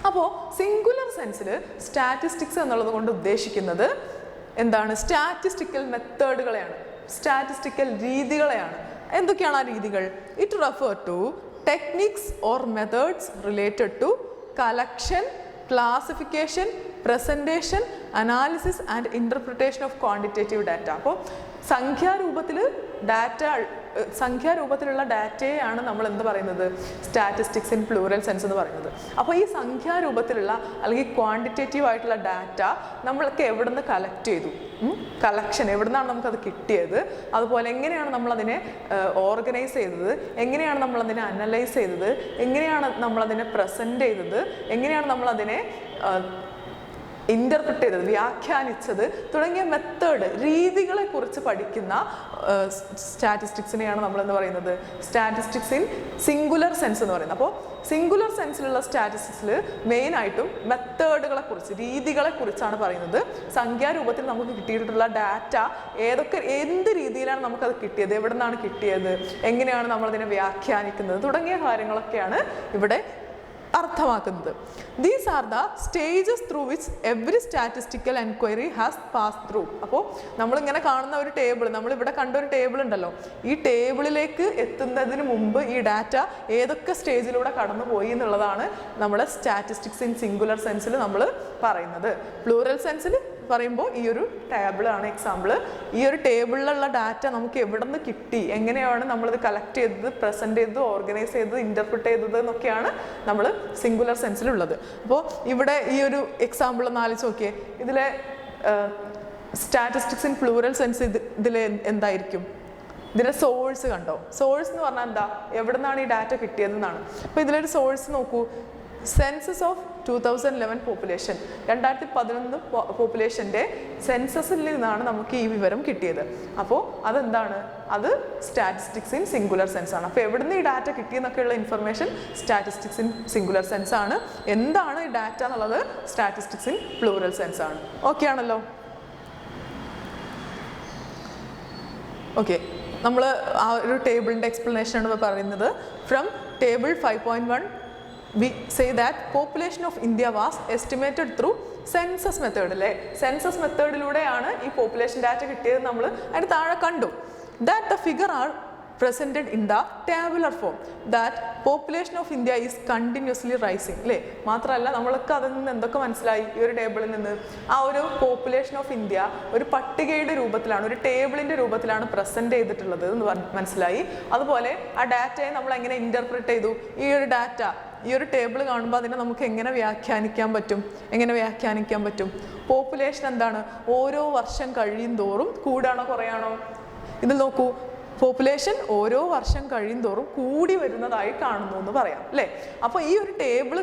അപ്പോൾ സിംഗുലർ സെൻസിൽ സ്റ്റാറ്റിസ്റ്റിക്സ് എന്നുള്ളത് കൊണ്ട് ഉദ്ദേശിക്കുന്നത് എന്താണ്? സ്റ്റാറ്റിസ്റ്റിക്കൽ മെത്തേഡുകളെയാണ്, സ്റ്റാറ്റിസ്റ്റിക്കൽ രീതികളെയാണ്. എന്തൊക്കെയാണ് ആ രീതികൾ? It refer to techniques or methods related to collection, classification, presentation, analysis and interpretation of quantitative data. അപ്പോൾ സംഖ്യാരൂപത്തിൽ ഡാറ്റ സംഖ്യാരൂപത്തിലുള്ള ഡാറ്റയെയാണ് നമ്മൾ എന്ത് പറയുന്നത്, സ്റ്റാറ്റിസ്റ്റിക്സ് ഇൻ പ്ലൂറൽ സെൻസ് എന്ന് പറയുന്നത്. അപ്പോൾ ഈ സംഖ്യാരൂപത്തിലുള്ള അല്ലെങ്കിൽ ക്വാണ്ടിറ്റേറ്റീവ് ആയിട്ടുള്ള ഡാറ്റ നമ്മൾക്ക് എവിടെ നിന്ന് കളക്ട് ചെയ്തു, കളക്ഷൻ എവിടെ നിന്നാണ് നമുക്കത് കിട്ടിയത്, അതുപോലെ എങ്ങനെയാണ് നമ്മളതിനെ ഓർഗനൈസ് ചെയ്തത്, എങ്ങനെയാണ് നമ്മളതിനെ അനലൈസ് ചെയ്തത്, എങ്ങനെയാണ് നമ്മളതിനെ പ്രസൻറ്റ് ചെയ്തത്, എങ്ങനെയാണ് നമ്മളതിനെ ഇൻ്റർപ്രിറ്റ് ചെയ്തത്, വ്യാഖ്യാനിച്ചത് തുടങ്ങിയ മെത്തേഡ്, രീതികളെ കുറിച്ച് പഠിക്കുന്ന സ്റ്റാറ്റിസ്റ്റിക്സിനെയാണ് നമ്മളെന്ന് പറയുന്നത് സ്റ്റാറ്റിസ്റ്റിക്സ് ഇൻ സിംഗുലർ സെൻസ് എന്ന് പറയുന്നത്. അപ്പോൾ സിംഗുലർ സെൻസിലുള്ള സ്റ്റാറ്റിസ്റ്റിക്സിൽ മെയിനായിട്ടും മെത്തേഡുകളെ കുറിച്ച്, രീതികളെ കുറിച്ചാണ് പറയുന്നത്. സംഖ്യാരൂപത്തിൽ നമുക്ക് കിട്ടിയിട്ടുള്ള ഡാറ്റ എന്ത് രീതിയിലാണ് നമുക്കത് കിട്ടിയത്, എവിടെ നിന്നാണ് കിട്ടിയത്, എങ്ങനെയാണ് നമ്മളതിനെ വ്യാഖ്യാനിക്കുന്നത് തുടങ്ങിയ കാര്യങ്ങളൊക്കെയാണ് ഇവിടെ അർത്ഥമാക്കുന്നത്. These are the stages through which every statistical enquiry has pass through. അപ്പോൾ നമ്മളിങ്ങനെ കാണുന്ന ഒരു ടേബിൾ, നമ്മളിവിടെ കണ്ട ഒരു ടേബിൾ ഉണ്ടല്ലോ, ഈ ടേബിളിലേക്ക് എത്തുന്നതിന് മുമ്പ് ഈ ഡാറ്റ ഏതൊക്കെ സ്റ്റേജിലൂടെ കടന്നു പോയി എന്നുള്ളതാണ് നമ്മുടെ സ്റ്റാറ്റിസ്റ്റിക്സ് ഇൻ സിംഗുലർ സെൻസിൽ നമ്മൾ പറയുന്നത്. പ്ലൂറൽ സെൻസിൽ പറയുമ്പോൾ ഈ ഒരു ടേബിളാണ് എക്സാമ്പിൾ. ഈ ഒരു ടേബിളിലുള്ള ഡാറ്റ നമുക്ക് എവിടെ നിന്ന് കിട്ടി, എങ്ങനെയാണ് നമ്മളിത് കളക്ട് ചെയ്തത്, പ്രസൻറ്റ് ചെയ്തത്, ഓർഗനൈസ് ചെയ്തത്, ഇൻ്റർപ്രിറ്റ് ചെയ്തത് എന്നൊക്കെയാണ് നമ്മൾ സിംഗുലർ സെൻസിലുള്ളത്. അപ്പോൾ ഇവിടെ ഈ ഒരു എക്സാമ്പിൾ ഒന്ന് ആലോചിച്ച് നോക്കിയേ. ഇതിലെ സ്റ്റാറ്റിസ്റ്റിക്സ് ഇൻ പ്ലൂറൽ സെൻസ് ഇതിൽ എന്തായിരിക്കും, ഇതിൻ്റെ സോഴ്സ് കണ്ടോ? സോഴ്സ് എന്ന് പറഞ്ഞാൽ എന്താ, എവിടെ നിന്നാണ് ഈ ഡാറ്റ കിട്ടിയതെന്നാണ്. അപ്പോൾ ഇതിലൊരു സോഴ്സ് നോക്കൂ, സെൻസസ് ഓഫ് 2011 പോപ്പുലേഷൻ, 2011 പോപ്പുലേഷൻ്റെ സെൻസസിൽ നിന്നാണ് നമുക്ക് ഈ വിവരം കിട്ടിയത്. അപ്പോൾ അതെന്താണ്, അത് സ്റ്റാറ്റിസ്റ്റിക്സ് ഇൻ സിംഗുലർ സെൻസ് ആണ്. അപ്പോൾ എവിടുന്ന് ഈ ഡാറ്റ കിട്ടിയെന്നൊക്കെയുള്ള information statistics in singular sense ആണ്. എന്താണ് ഈ ഡാറ്റ എന്നുള്ളത് സ്റ്റാറ്റിസ്റ്റിക്സ് ഇൻ പ്ലൂറൽ സെൻസ് ആണ്. ഓക്കെ ആണല്ലോ? ഓക്കെ, നമ്മൾ ആ ഒരു ടേബിളിൻ്റെ എക്സ്പ്ലനേഷനാണ് പറയുന്നത്. From table 5.1 we say that population of India was estimated through census method അല്ലേ. സെൻസസ് മെത്തേഡിലൂടെയാണ് ഈ പോപ്പുലേഷൻ ഡാറ്റ കിട്ടിയത്. നമ്മൾ അതിന് താഴെ കണ്ടു that the figure are presented in the tabular form, that population of India is continuously rising അല്ലേ. മാത്രമല്ല നമ്മൾക്ക് അതിൽ നിന്ന് എന്തൊക്കെ മനസ്സിലായി, ഈ ഒരു ടേബിളിൽ നിന്ന് ആ ഒരു പോപ്പുലേഷൻ ഓഫ് ഇന്ത്യ ഒരു പട്ടികയുടെ രൂപത്തിലാണ്, ഒരു ടേബിളിൻ്റെ രൂപത്തിലാണ് പ്രസൻറ്റ് ചെയ്തിട്ടുള്ളത് എന്ന് മനസ്സിലായി. അതുപോലെ ആ ഡാറ്റയെ നമ്മൾ എങ്ങനെ ഇൻ്റർപ്രിറ്റ് ചെയ്തു, ഈ ഒരു ഡാറ്റ, ഈ ഒരു ടേബിൾ കാണുമ്പോൾ അതിനെ നമുക്ക് എങ്ങനെ വ്യാഖ്യാനിക്കാൻ പറ്റും, പോപ്പുലേഷൻ എന്താണ്, ഓരോ വർഷം കഴിയും തോറും കൂടാണോ കുറയാണോ, ഇതിൽ നോക്കൂ, പോപ്പുലേഷൻ ഓരോ വർഷം കഴിയും തോറും കൂടി വരുന്നതായി കാണുന്നു എന്ന് പറയാം അല്ലേ. അപ്പോൾ ഈ ഒരു ടേബിൾ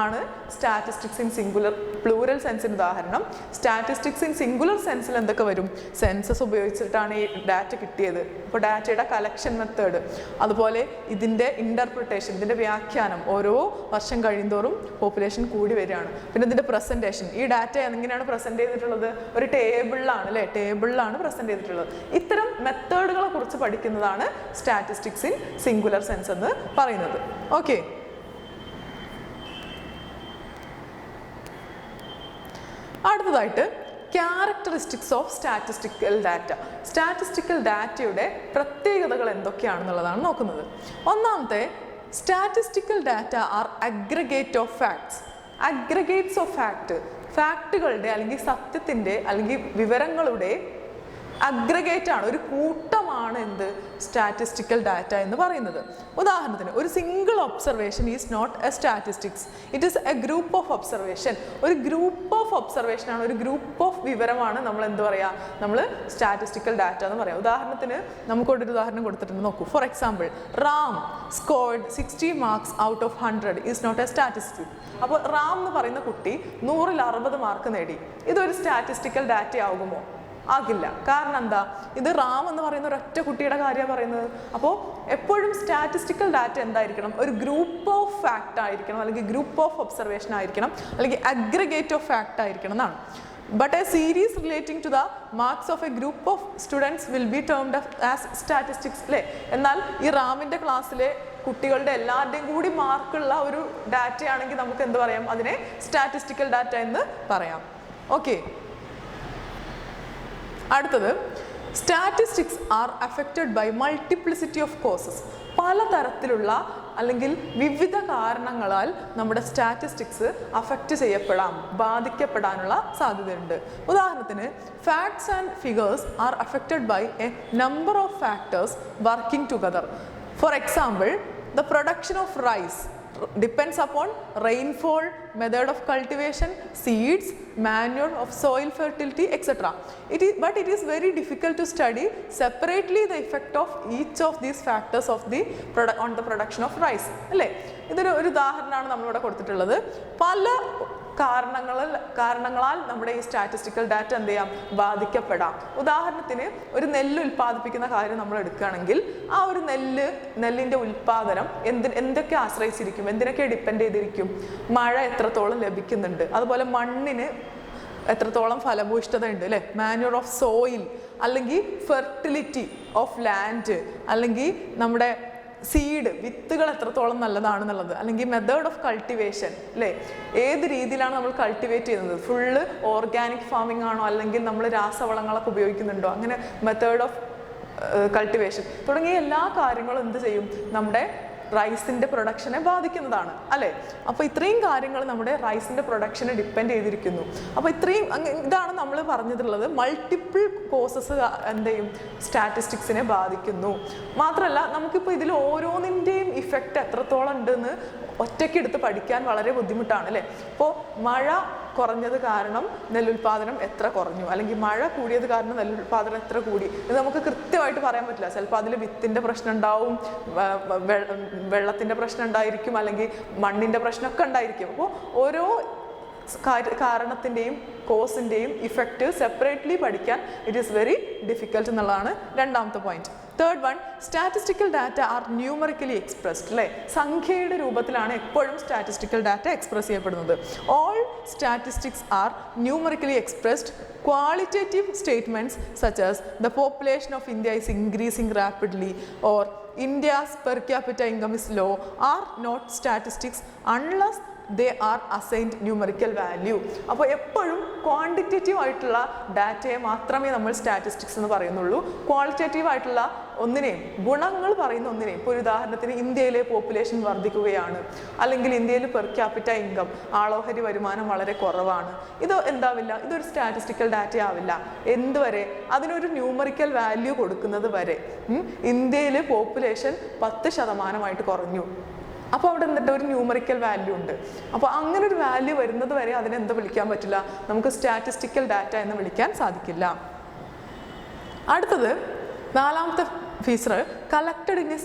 ആണ് സ്റ്റാറ്റിസ്റ്റിക്സ് ഇൻ സിംഗുലർ പ്ലൂറൽ സെൻസിന് ഉദാഹരണം. സ്റ്റാറ്റിസ്റ്റിക്സ് ഇൻ സിംഗുലർ സെൻസിൽ എന്തൊക്കെ വരും, സെൻസസ് ഉപയോഗിച്ചിട്ടാണ് ഈ ഡാറ്റ കിട്ടിയത്. അപ്പോൾ ഡാറ്റയുടെ കളക്ഷൻ മെത്തേഡ്, അതുപോലെ ഇതിൻ്റെ ഇൻ്റർപ്രിട്ടേഷൻ, ഇതിൻ്റെ വ്യാഖ്യാനം, ഓരോ വർഷം കഴിയുന്തോറും പോപ്പുലേഷൻ കൂടി വരികയാണ്. പിന്നെ ഇതിൻ്റെ പ്രസൻറ്റേഷൻ, ഈ ഡാറ്റ എങ്ങനെയാണ് പ്രസൻറ്റ് ചെയ്തിട്ടുള്ളത്, ഒരു ടേബിളിലാണ് അല്ലേ, ടേബിളിലാണ് പ്രസൻറ്റ് ചെയ്തിട്ടുള്ളത്. ഇത്തരം മെത്തേഡുകളെ കുറിച്ച് പഠിക്കുന്നതാണ് സ്റ്റാറ്റിസ്റ്റിക്സ് ഇൻ സിംഗുലർ സെൻസ് എന്ന് പറയുന്നത്. ഓക്കെ, അടുത്തതായിട്ട് characteristics of statistical data. Statistical ഡാറ്റയുടെ പ്രത്യേകതകൾ എന്തൊക്കെയാണെന്നുള്ളതാണ് നോക്കുന്നത്. ഒന്നാമത്തെ, statistical data are aggregate of facts. Aggregates of ഫാക്റ്റുകളുടെ അല്ലെങ്കിൽ സത്യത്തിൻ്റെ അല്ലെങ്കിൽ വിവരങ്ങളുടെ അഗ്രഗേറ്റ് ആണ്, ഒരു കൂട്ടമാണ് എന്ത് സ്റ്റാറ്റിസ്റ്റിക്കൽ ഡാറ്റ എന്ന് പറയുന്നത്. ഉദാഹരണത്തിന്, ഒരു single observation is not a statistics, it is a group of observation. ഒരു ഗ്രൂപ്പ് ഓഫ് ഒബ്സർവേഷൻ ആണ്, ഒരു ഗ്രൂപ്പ് ഓഫ് വിവരമാണ് നമ്മൾ എന്ത് പറയുക, നമ്മൾ സ്റ്റാറ്റിസ്റ്റിക്കൽ ഡാറ്റ എന്ന് പറയാം. ഉദാഹരണത്തിന് നമുക്കൊരു ഉദാഹരണം കൊടുത്തിട്ടുണ്ട്, നോക്കൂ. For example, Ram scored 60 marks out of 100 is not a statistics. അപ്പോൾ റാം എന്ന് പറയുന്ന കുട്ടി 100ൽ 60 മാർക്ക് നേടി. ഇതൊരു സ്റ്റാറ്റിസ്റ്റിക്കൽ ഡാറ്റ ആകുമോ? ആകില്ല. കാരണം എന്താ, ഇത് റാം എന്ന് പറയുന്ന ഒരൊറ്റ കുട്ടിയുടെ കാര്യമാണ് പറയുന്നത്. അപ്പോൾ എപ്പോഴും സ്റ്റാറ്റിസ്റ്റിക്കൽ ഡാറ്റ എന്തായിരിക്കണം, ഒരു ഗ്രൂപ്പ് ഓഫ് ഫാക്റ്റ് ആയിരിക്കണം, അല്ലെങ്കിൽ ഗ്രൂപ്പ് ഓഫ് ഒബ്സർവേഷൻ ആയിരിക്കണം, അല്ലെങ്കിൽ അഗ്രിഗേറ്റ് ഓഫ് ഫാക്റ്റ് ആയിരിക്കണം എന്നാണ്. But a series relating to the marks of a group of students will be termed as statistics അല്ലേ. എന്നാൽ ഈ റാമിൻ്റെ ക്ലാസ്സിലെ കുട്ടികളുടെ എല്ലാവരുടെയും കൂടി മാർക്കുള്ള ഒരു ഡാറ്റയാണെങ്കിൽ നമുക്ക് എന്ത് പറയാം, അതിനെ സ്റ്റാറ്റിസ്റ്റിക്കൽ ഡാറ്റ എന്ന് പറയാം. ഓക്കെ, അടുത്തത്, statistics are affected by multiplicity of causes. പലതരത്തിലുള്ള അല്ലെങ്കിൽ വിവിധ കാരണങ്ങളാൽ നമ്മുടെ സ്റ്റാറ്റിസ്റ്റിക്സ് അഫക്റ്റ് ചെയ്യപ്പെടാം, ബാധിക്കപ്പെടാനുള്ള സാധ്യതയുണ്ട്. ഉദാഹരണത്തിന് facts and figures are affected by a number of factors working together. For example, the production of rice depends upon rainfall, method of cultivation, seeds, manure, of soil fertility, etc. But it is very difficult to study separately the effect of each of these factors on the production of rice. അല്ലേ? ഇതൊരു ഉദാഹരണമാണ് നമ്മളിവിടെ കൊടുത്തിട്ടുള്ളത്. പല കാരണങ്ങളാൽ നമ്മുടെ ഈ statistical data എന്ത് ചെയ്യാം, ബാധിക്കപ്പെടാം. ഉദാഹരണത്തിന് ഒരു നെല്ല് ഉൽപ്പാദിപ്പിക്കുന്ന കാര്യം നമ്മൾ എടുക്കുകയാണെങ്കിൽ ആ ഒരു നെല്ലിൻ്റെ ഉൽപ്പാദനം എന്തൊക്കെ ആശ്രയിച്ചിരിക്കും, എന്തിനൊക്കെ ഡിപ്പെൻഡ് ചെയ്തിരിക്കും? മഴ എത്രത്തോളം ലഭിക്കുന്നുണ്ട്, അതുപോലെ മണ്ണിന് എത്രത്തോളം ഫലഭൂയിഷ്ഠത ഉണ്ട് അല്ലേ, മാന്യൂർ ഓഫ് സോയിൽ, അല്ലെങ്കിൽ ഫെർട്ടിലിറ്റി ഓഫ് ലാൻഡ്, അല്ലെങ്കിൽ നമ്മുടെ സീഡ് വിത്തുകൾ എത്രത്തോളം നല്ലതാണെന്നുള്ളത്, അല്ലെങ്കിൽ മെത്തേഡ് ഓഫ് കൾട്ടിവേഷൻ അല്ലേ, ഏത് രീതിയിലാണ് നമ്മൾ കൾട്ടിവേറ്റ് ചെയ്യുന്നത്, ഫുള്ള് ഓർഗാനിക് ഫാമിംഗ് ആണോ അല്ലെങ്കിൽ നമ്മൾ രാസവളങ്ങളൊക്കെ ഉപയോഗിക്കുന്നുണ്ടോ, അങ്ങനെ മെത്തേഡ് ഓഫ് കൾട്ടിവേഷൻ തുടങ്ങിയ എല്ലാ കാര്യങ്ങളും എന്ത് ചെയ്യും, നമ്മുടെ റൈസിൻ്റെ പ്രൊഡക്ഷനെ ബാധിക്കുന്നതാണ് അല്ലേ. അപ്പോൾ ഇത്രയും കാര്യങ്ങൾ നമ്മുടെ റൈസിൻ്റെ പ്രൊഡക്ഷനെ ഡിപ്പെൻഡ് ചെയ്തിരിക്കുന്നു. അപ്പോൾ ഇതാണ് നമ്മൾ പറഞ്ഞിട്ടുള്ളത്, മൾട്ടിപ്പിൾ കോസസ് എന്ത് ചെയ്യും, സ്റ്റാറ്റിസ്റ്റിക്സിനെ ബാധിക്കുന്നു. മാത്രമല്ല നമുക്കിപ്പോൾ ഇതിൽ ഓരോന്നിൻ്റെയും ഇഫക്റ്റ് എത്രത്തോളം ഉണ്ടെന്ന് ഒറ്റയ്ക്കെടുത്ത് പഠിക്കാൻ വളരെ ബുദ്ധിമുട്ടാണ് അല്ലേ. ഇപ്പോൾ മഴ കുറഞ്ഞത് കാരണം നെല്ലുൽപാദനം എത്ര കുറഞ്ഞു, അല്ലെങ്കിൽ മഴ കൂടിയത് കാരണം നെല്ലുൽപാദനം എത്ര കൂടി, ഇത് നമുക്ക് കൃത്യമായിട്ട് പറയാൻ പറ്റില്ല. ചിലപ്പോൾ അതിൽ വിത്തിൻ്റെ പ്രശ്നം ഉണ്ടാവും, വെള്ളത്തിൻ്റെ പ്രശ്നം ഉണ്ടായിരിക്കും, അല്ലെങ്കിൽ മണ്ണിൻ്റെ പ്രശ്നമൊക്കെ ഉണ്ടായിരിക്കും. അപ്പോൾ ഓരോ കാരണത്തിൻ്റെയും കോസിൻ്റെയും ഇഫക്റ്റ് സെപ്പറേറ്റ്ലി പഠിക്കാൻ ഇറ്റ് ഈസ് വെരി ഡിഫിക്കൽട്ട് എന്നുള്ളതാണ് രണ്ടാമത്തെ point. Third one, statistical data are numerically expressed അല്ലേ. സംഖ്യയുടെ രൂപത്തിലാണ് എപ്പോഴും സ്റ്റാറ്റിസ്റ്റിക്കൽ ഡാറ്റ എക്സ്പ്രസ് ചെയ്യപ്പെടുന്നത്. All statistics are numerically expressed. Qualitative statements such as the population of India is increasing rapidly or India's per capita income is low are not statistics unless they are assigned numerical value. അപ്പോൾ എപ്പോഴും quantitative ആയിട്ടുള്ള ഡാറ്റയെ മാത്രമേ നമ്മൾ statistics എന്ന് പറയുന്നുള്ളൂ. Qualitative ആയിട്ടുള്ള ഒന്നിനെയും, ഗുണങ്ങൾ പറയുന്ന ഒന്നിനെയും, ഇപ്പോൾ ഒരു ഉദാഹരണത്തിന് ഇന്ത്യയിലെ പോപ്പുലേഷൻ വർദ്ധിക്കുകയാണ്, അല്ലെങ്കിൽ ഇന്ത്യയിൽ പെർ ക്യാപിറ്റ ഇൻകം, ആളോഹരി വരുമാനം വളരെ കുറവാണ്, ഇത് എന്താവില്ല, ഇതൊരു സ്റ്റാറ്റിസ്റ്റിക്കൽ ഡാറ്റ ആവില്ല. എന്തുവരെ? അതിനൊരു ന്യൂമറിക്കൽ വാല്യൂ കൊടുക്കുന്നത് വരെ. ഇന്ത്യയിൽ പോപ്പുലേഷൻ 10% കുറഞ്ഞു, അപ്പോൾ അവിടെ എന്നിട്ട് ഒരു ന്യൂമറിക്കൽ വാല്യൂ ഉണ്ട്. അപ്പോൾ അങ്ങനെ ഒരു വാല്യൂ വരുന്നത് വരെ അതിനെന്ത് വിളിക്കാൻ പറ്റില്ല, നമുക്ക് സ്റ്റാറ്റിസ്റ്റിക്കൽ ഡാറ്റ എന്ന് വിളിക്കാൻ സാധിക്കില്ല. അടുത്തത് നാലാമത്തെ feature, collected in a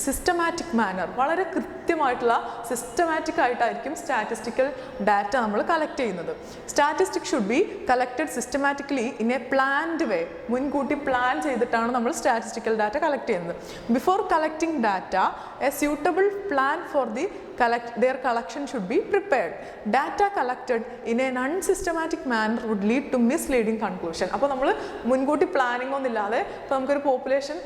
systematic manner. വളരെ കൃത്യമായിട്ടുള്ള സിസ്റ്റമാറ്റിക് ആയിട്ടായിരിക്കും സ്റ്റാറ്റിസ്റ്റിക്കൽ ഡാറ്റ നമ്മൾ കളക്ട് ചെയ്യുന്നത്. Statistics should be collected systematically in a planned way. മുൻകൂട്ടി പ്ലാൻ ചെയ്തിട്ടാണ് നമ്മൾ സ്റ്റാറ്റിസ്റ്റിക്കൽ ഡാറ്റ കളക്ട് ചെയ്യുന്നത്. Before collecting data a suitable plan for their collection should be prepared. Data collected in an unsystematic manner would lead to misleading conclusion. അപ്പോൾ നമ്മൾ മുൻകൂട്ടി planning ഒന്നുമില്ലാതെ, ഇപ്പോൾ നമുക്കൊരു പോപ്പുലേഷൻ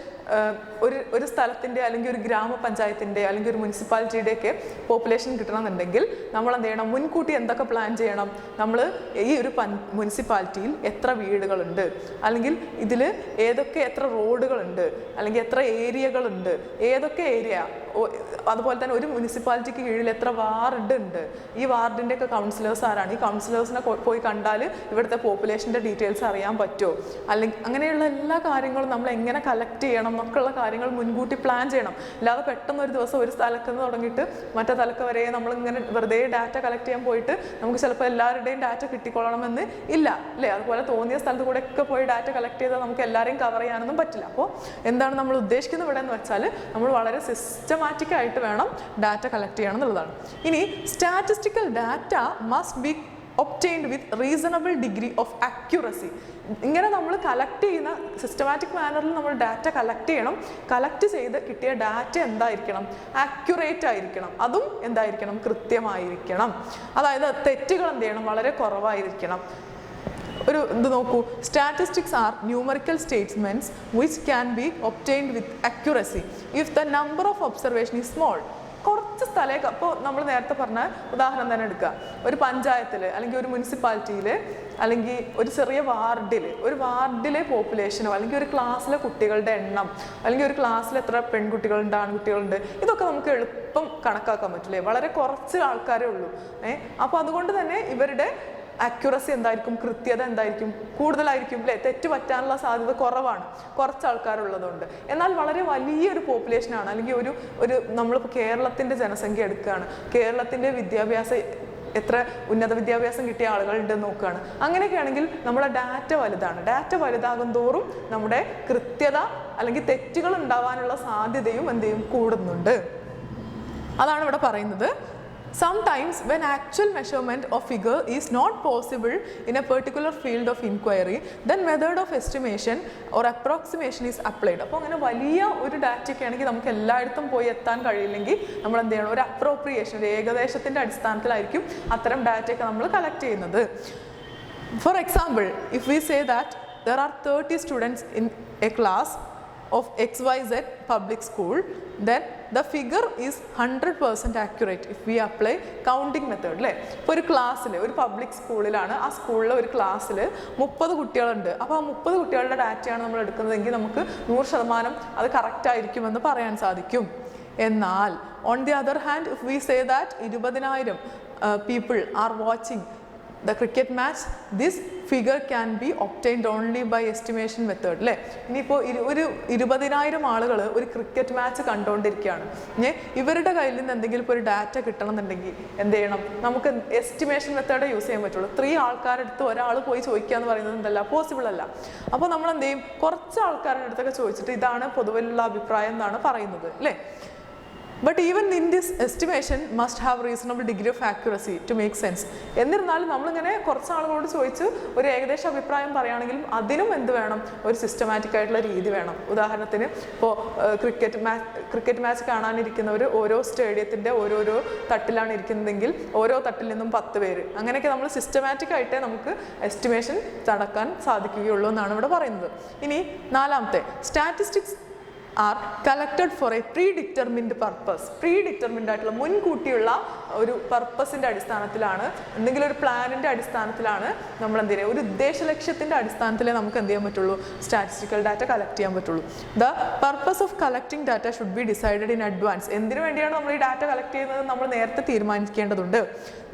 ഒരു സ്ഥലത്തിൻ്റെ അല്ലെങ്കിൽ ഒരു ഗ്രാമപഞ്ചായത്തിൻ്റെ അല്ലെങ്കിൽ ഒരു മുനിസിപ്പാലിറ്റിയുടെ ഒക്കെ പോപ്പുലേഷൻ കിട്ടണമെന്നുണ്ടെങ്കിൽ നമ്മൾ എന്ത് ചെയ്യണം, മുൻകൂട്ടി എന്തൊക്കെ പ്ലാൻ ചെയ്യണം, നമ്മൾ ഈ ഒരു മുനിസിപ്പാലിറ്റിയിൽ എത്ര വീടുകളുണ്ട്, അല്ലെങ്കിൽ ഇതിൽ എത്ര റോഡുകളുണ്ട്, അല്ലെങ്കിൽ എത്ര ഏരിയകളുണ്ട്, ഏതൊക്കെ ഏരിയ, അതുപോലെ തന്നെ ഒരു മുനിസിപ്പാലിറ്റിക്ക് കീഴിൽ എത്ര വാർഡ് ഉണ്ട്, ഈ വാർഡിൻ്റെ ഒക്കെ കൗൺസിലേഴ്സ് ആരാണ്, ഈ കൗൺസിലേഴ്സിനെ പോയി കണ്ടാൽ ഇവിടുത്തെ പോപ്പുലേഷൻ്റെ ഡീറ്റെയിൽസ് അറിയാൻ പറ്റുമോ, അല്ലെങ്കിൽ അങ്ങനെയുള്ള എല്ലാ കാര്യങ്ങളും നമ്മൾ എങ്ങനെ കളക്ട് ചെയ്യണം എന്നൊക്കെയുള്ള കാര്യങ്ങൾ മുൻകൂട്ടി പ്ലാൻ ചെയ്യണം. അല്ലാതെ പെട്ടെന്ന് ഒരു ദിവസം ഒരു സ്ഥലത്ത് നിന്ന് തുടങ്ങിയിട്ട് മറ്റേ തലക്ക് വരെ നമ്മളിങ്ങനെ വെറുതെ ഡാറ്റ കളക്ട് ചെയ്യാൻ പോയിട്ട് നമുക്ക് ചിലപ്പോൾ എല്ലാവരുടെയും ഡാറ്റ കിട്ടിക്കൊള്ളണമെന്ന് ഇല്ല അല്ലേ. അതുപോലെ തോന്നിയ സ്ഥലത്ത് കൂടെ ഒക്കെ പോയി ഡാറ്റ കളക്ട് ചെയ്താൽ നമുക്ക് എല്ലാവരെയും കവർ ചെയ്യാനൊന്നും പറ്റില്ല. അപ്പോൾ എന്താണ് നമ്മൾ ഉദ്ദേശിക്കുന്നത് ഇവിടെ എന്ന് വെച്ചാൽ നമ്മൾ വളരെ സിസ്റ്റമാറ്റിക് ആയിട്ട് വേണം ഡാറ്റ കളക്ട് ചെയ്യണം എന്നുള്ളതാണ്. ഇനി statistical data must be obtained with reasonable degree of accuracy. ഇങ്ങനെ നമ്മൾ കളക്ട് ചെയ്യുന്ന സിസ്റ്റമാറ്റിക് മാനറിൽ നമ്മൾ ഡാറ്റ കളക്ട് ചെയ്യണം. കളക്ട് ചെയ്ത് കിട്ടിയ ഡാറ്റ എന്തായിരിക്കണം, ആക്യുറേറ്റ് ആയിരിക്കണം, അതും എന്തായിരിക്കണം, കൃത്യമായിരിക്കണം. അതായത് തെറ്റുകൾ എന്ത് ചെയ്യണം, വളരെ കുറവായിരിക്കണം. ഒരു ഇത് നോക്കൂ, statistics are numerical statements which can be obtained with accuracy if the number of observation is small. കുറച്ച് സ്ഥലമേ, അപ്പോൾ നമ്മൾ നേരത്തെ പറഞ്ഞ ഉദാഹരണം തന്നെ എടുക്കുക, ഒരു പഞ്ചായത്തിൽ അല്ലെങ്കിൽ ഒരു മുനിസിപ്പാലിറ്റിയിൽ അല്ലെങ്കിൽ ഒരു ചെറിയ വാർഡിലെ പോപ്പുലേഷനോ അല്ലെങ്കിൽ ഒരു ക്ലാസ്സിലെ കുട്ടികളുടെ എണ്ണം അല്ലെങ്കിൽ ഒരു ക്ലാസ്സിൽ എത്ര പെൺകുട്ടികളുണ്ട് ആൺകുട്ടികളുണ്ട് ഇതൊക്കെ നമുക്ക് എളുപ്പം കണക്കാക്കാൻ പറ്റില്ലേ? വളരെ കുറച്ച് ആൾക്കാരേ ഉള്ളൂ. അപ്പോൾ അതുകൊണ്ട് തന്നെ ഇവരുടെ അക്യുറസി എന്തായിരിക്കും, കൃത്യത എന്തായിരിക്കും, കൂടുതലായിരിക്കും അല്ലേ? തെറ്റ് പറ്റാനുള്ള സാധ്യത കുറവാണ് കുറച്ച് ആൾക്കാരുള്ളതുകൊണ്ട്. എന്നാൽ വളരെ വലിയൊരു പോപ്പുലേഷനാണ് അല്ലെങ്കിൽ ഒരു നമ്മളിപ്പോൾ കേരളത്തിൻ്റെ ജനസംഖ്യ എടുക്കുകയാണ്, കേരളത്തിൻ്റെ വിദ്യാഭ്യാസം എത്ര ഉന്നത വിദ്യാഭ്യാസം കിട്ടിയ ആളുകളുണ്ടെന്ന് നോക്കുകയാണ്. അങ്ങനെയൊക്കെ ആണെങ്കിൽ നമ്മുടെ ഡാറ്റ വലുതാണ്. ഡാറ്റ വലുതാകും തോറും നമ്മുടെ കൃത്യത അല്ലെങ്കിൽ തെറ്റുകൾ ഉണ്ടാവാനുള്ള സാധ്യതയും കൂടുന്നുണ്ട്. അതാണ് ഇവിടെ പറയുന്നത്. Sometimes when actual measurement of figure is not possible in a particular field of inquiry, then method of estimation or approximation is applied. അപ്പോൾ അങ്ങനെ വലിയ ഒരു ഡാറ്റയൊക്കെ ആണെങ്കിൽ നമുക്ക് എല്ലായിടത്തും പോയി എത്താൻ കഴിയില്ലെങ്കിൽ നമ്മൾ എന്ത് ചെയ്യണം? ഒരു അപ്രോപ്രിയേഷൻ, ഒരു ഏകദേശത്തിൻ്റെ അടിസ്ഥാനത്തിലായിരിക്കും അത്തരം ഡാറ്റയൊക്കെ നമ്മൾ കളക്ട് ചെയ്യുന്നത്. For example, if we say that there are 30 students in a class of XYZ public school, then the figure is 100% accurate if we apply counting method. അല്ലേ? ഇപ്പോൾ ഒരു ക്ലാസ്സിൽ, ഒരു പബ്ലിക് സ്കൂളിലാണ്, ആ സ്കൂളിലെ ഒരു ക്ലാസ്സിൽ 30 കുട്ടികളുണ്ട്. അപ്പോൾ ആ 30 കുട്ടികളുടെ ഡാറ്റയാണ് നമ്മൾ എടുക്കുന്നതെങ്കിൽ നമുക്ക് 100% അത് കറക്റ്റ് ആയിരിക്കുമെന്ന് പറയാൻ സാധിക്കും. എന്നാൽ on the other hand, if we say that 20,000 people are watching the cricket match, this figure can be obtained only by estimation method. അല്ലേ? ഇനിയിപ്പോൾ ഒരു 20,000 ആളുകൾ ഒരു ക്രിക്കറ്റ് മാച്ച് കണ്ടുകൊണ്ടിരിക്കുകയാണ്. ഇവരുടെ കയ്യിൽ നിന്ന് എന്തെങ്കിലും ഇപ്പോൾ ഒരു ഡാറ്റ കിട്ടണമെന്നുണ്ടെങ്കിൽ എന്ത് ചെയ്യണം? നമുക്ക് എസ്റ്റിമേഷൻ മെത്തേഡ് യൂസ് ചെയ്യാൻ പറ്റുള്ളൂ. 3 ആൾക്കാരുടെ അടുത്ത് ഒരാൾ പോയി ചോദിക്കുക എന്ന് പറയുന്നത് എന്തല്ല, പോസിബിൾ അല്ല. അപ്പോൾ നമ്മൾ എന്ത് ചെയ്യും? കുറച്ച് ആൾക്കാരുടെ അടുത്തൊക്കെ ചോദിച്ചിട്ട് ഇതാണ് പൊതുവിലുള്ള അഭിപ്രായം എന്നാണ് പറയുന്നത് അല്ലേ? But even in this estimation must have reasonable degree of accuracy to make sense. എന്നിരുന്നാലും നമ്മളിങ്ങനെ കുറച്ച് ആളുകളോട് ചോദിച്ച് ഒരു ഏകദേശ അഭിപ്രായം പറയുകയാണെങ്കിലും അതിനും എന്ത് വേണം? ഒരു സിസ്റ്റമാറ്റിക് ആയിട്ടുള്ള രീതി വേണം. ഉദാഹരണത്തിന് ഇപ്പോൾ ക്രിക്കറ്റ് മാച്ച് കാണാനിരിക്കുന്നവർ ഓരോ സ്റ്റേഡിയത്തിൻ്റെ ഓരോരോ തട്ടിലാണ് ഇരിക്കുന്നതെങ്കിൽ ഓരോ തട്ടിൽ നിന്നും 10 പേര്, അങ്ങനെയൊക്കെ നമ്മൾ സിസ്റ്റമാറ്റിക് ആയിട്ടേ നമുക്ക് എസ്റ്റിമേഷൻ നടക്കാൻ സാധിക്കുകയുള്ളൂ എന്നാണ് ഇവിടെ പറയുന്നത്. ഇനി 4ാമത്തെ, statistics are collected for a predetermined purpose. Predetermined ആയിട്ടുള്ള മുൻകൂട്ടിയുള്ള ഒരു പർപ്പസിൻ്റെ അടിസ്ഥാനത്തിലാണ്, എന്തെങ്കിലും ഒരു പ്ലാനിൻ്റെ അടിസ്ഥാനത്തിലാണ് നമ്മൾ എന്ത് ചെയ്യുക? ഒരു ഉദ്ദേശ ലക്ഷ്യത്തിൻ്റെ അടിസ്ഥാനത്തിലേ നമുക്ക് എന്ത് ചെയ്യാൻ പറ്റുള്ളൂ? സ്റ്റാറ്റിസ്റ്റിക്കൽ ഡാറ്റ കളക്ട് ചെയ്യാൻ പറ്റുള്ളൂ. The purpose of collecting data should be decided in advance. എന്തിനു വേണ്ടിയാണ് നമ്മൾ ഈ ഡാറ്റ കളക്ട് ചെയ്യുന്നത് നമ്മൾ നേരത്തെ തീരുമാനിക്കേണ്ടതുണ്ട്.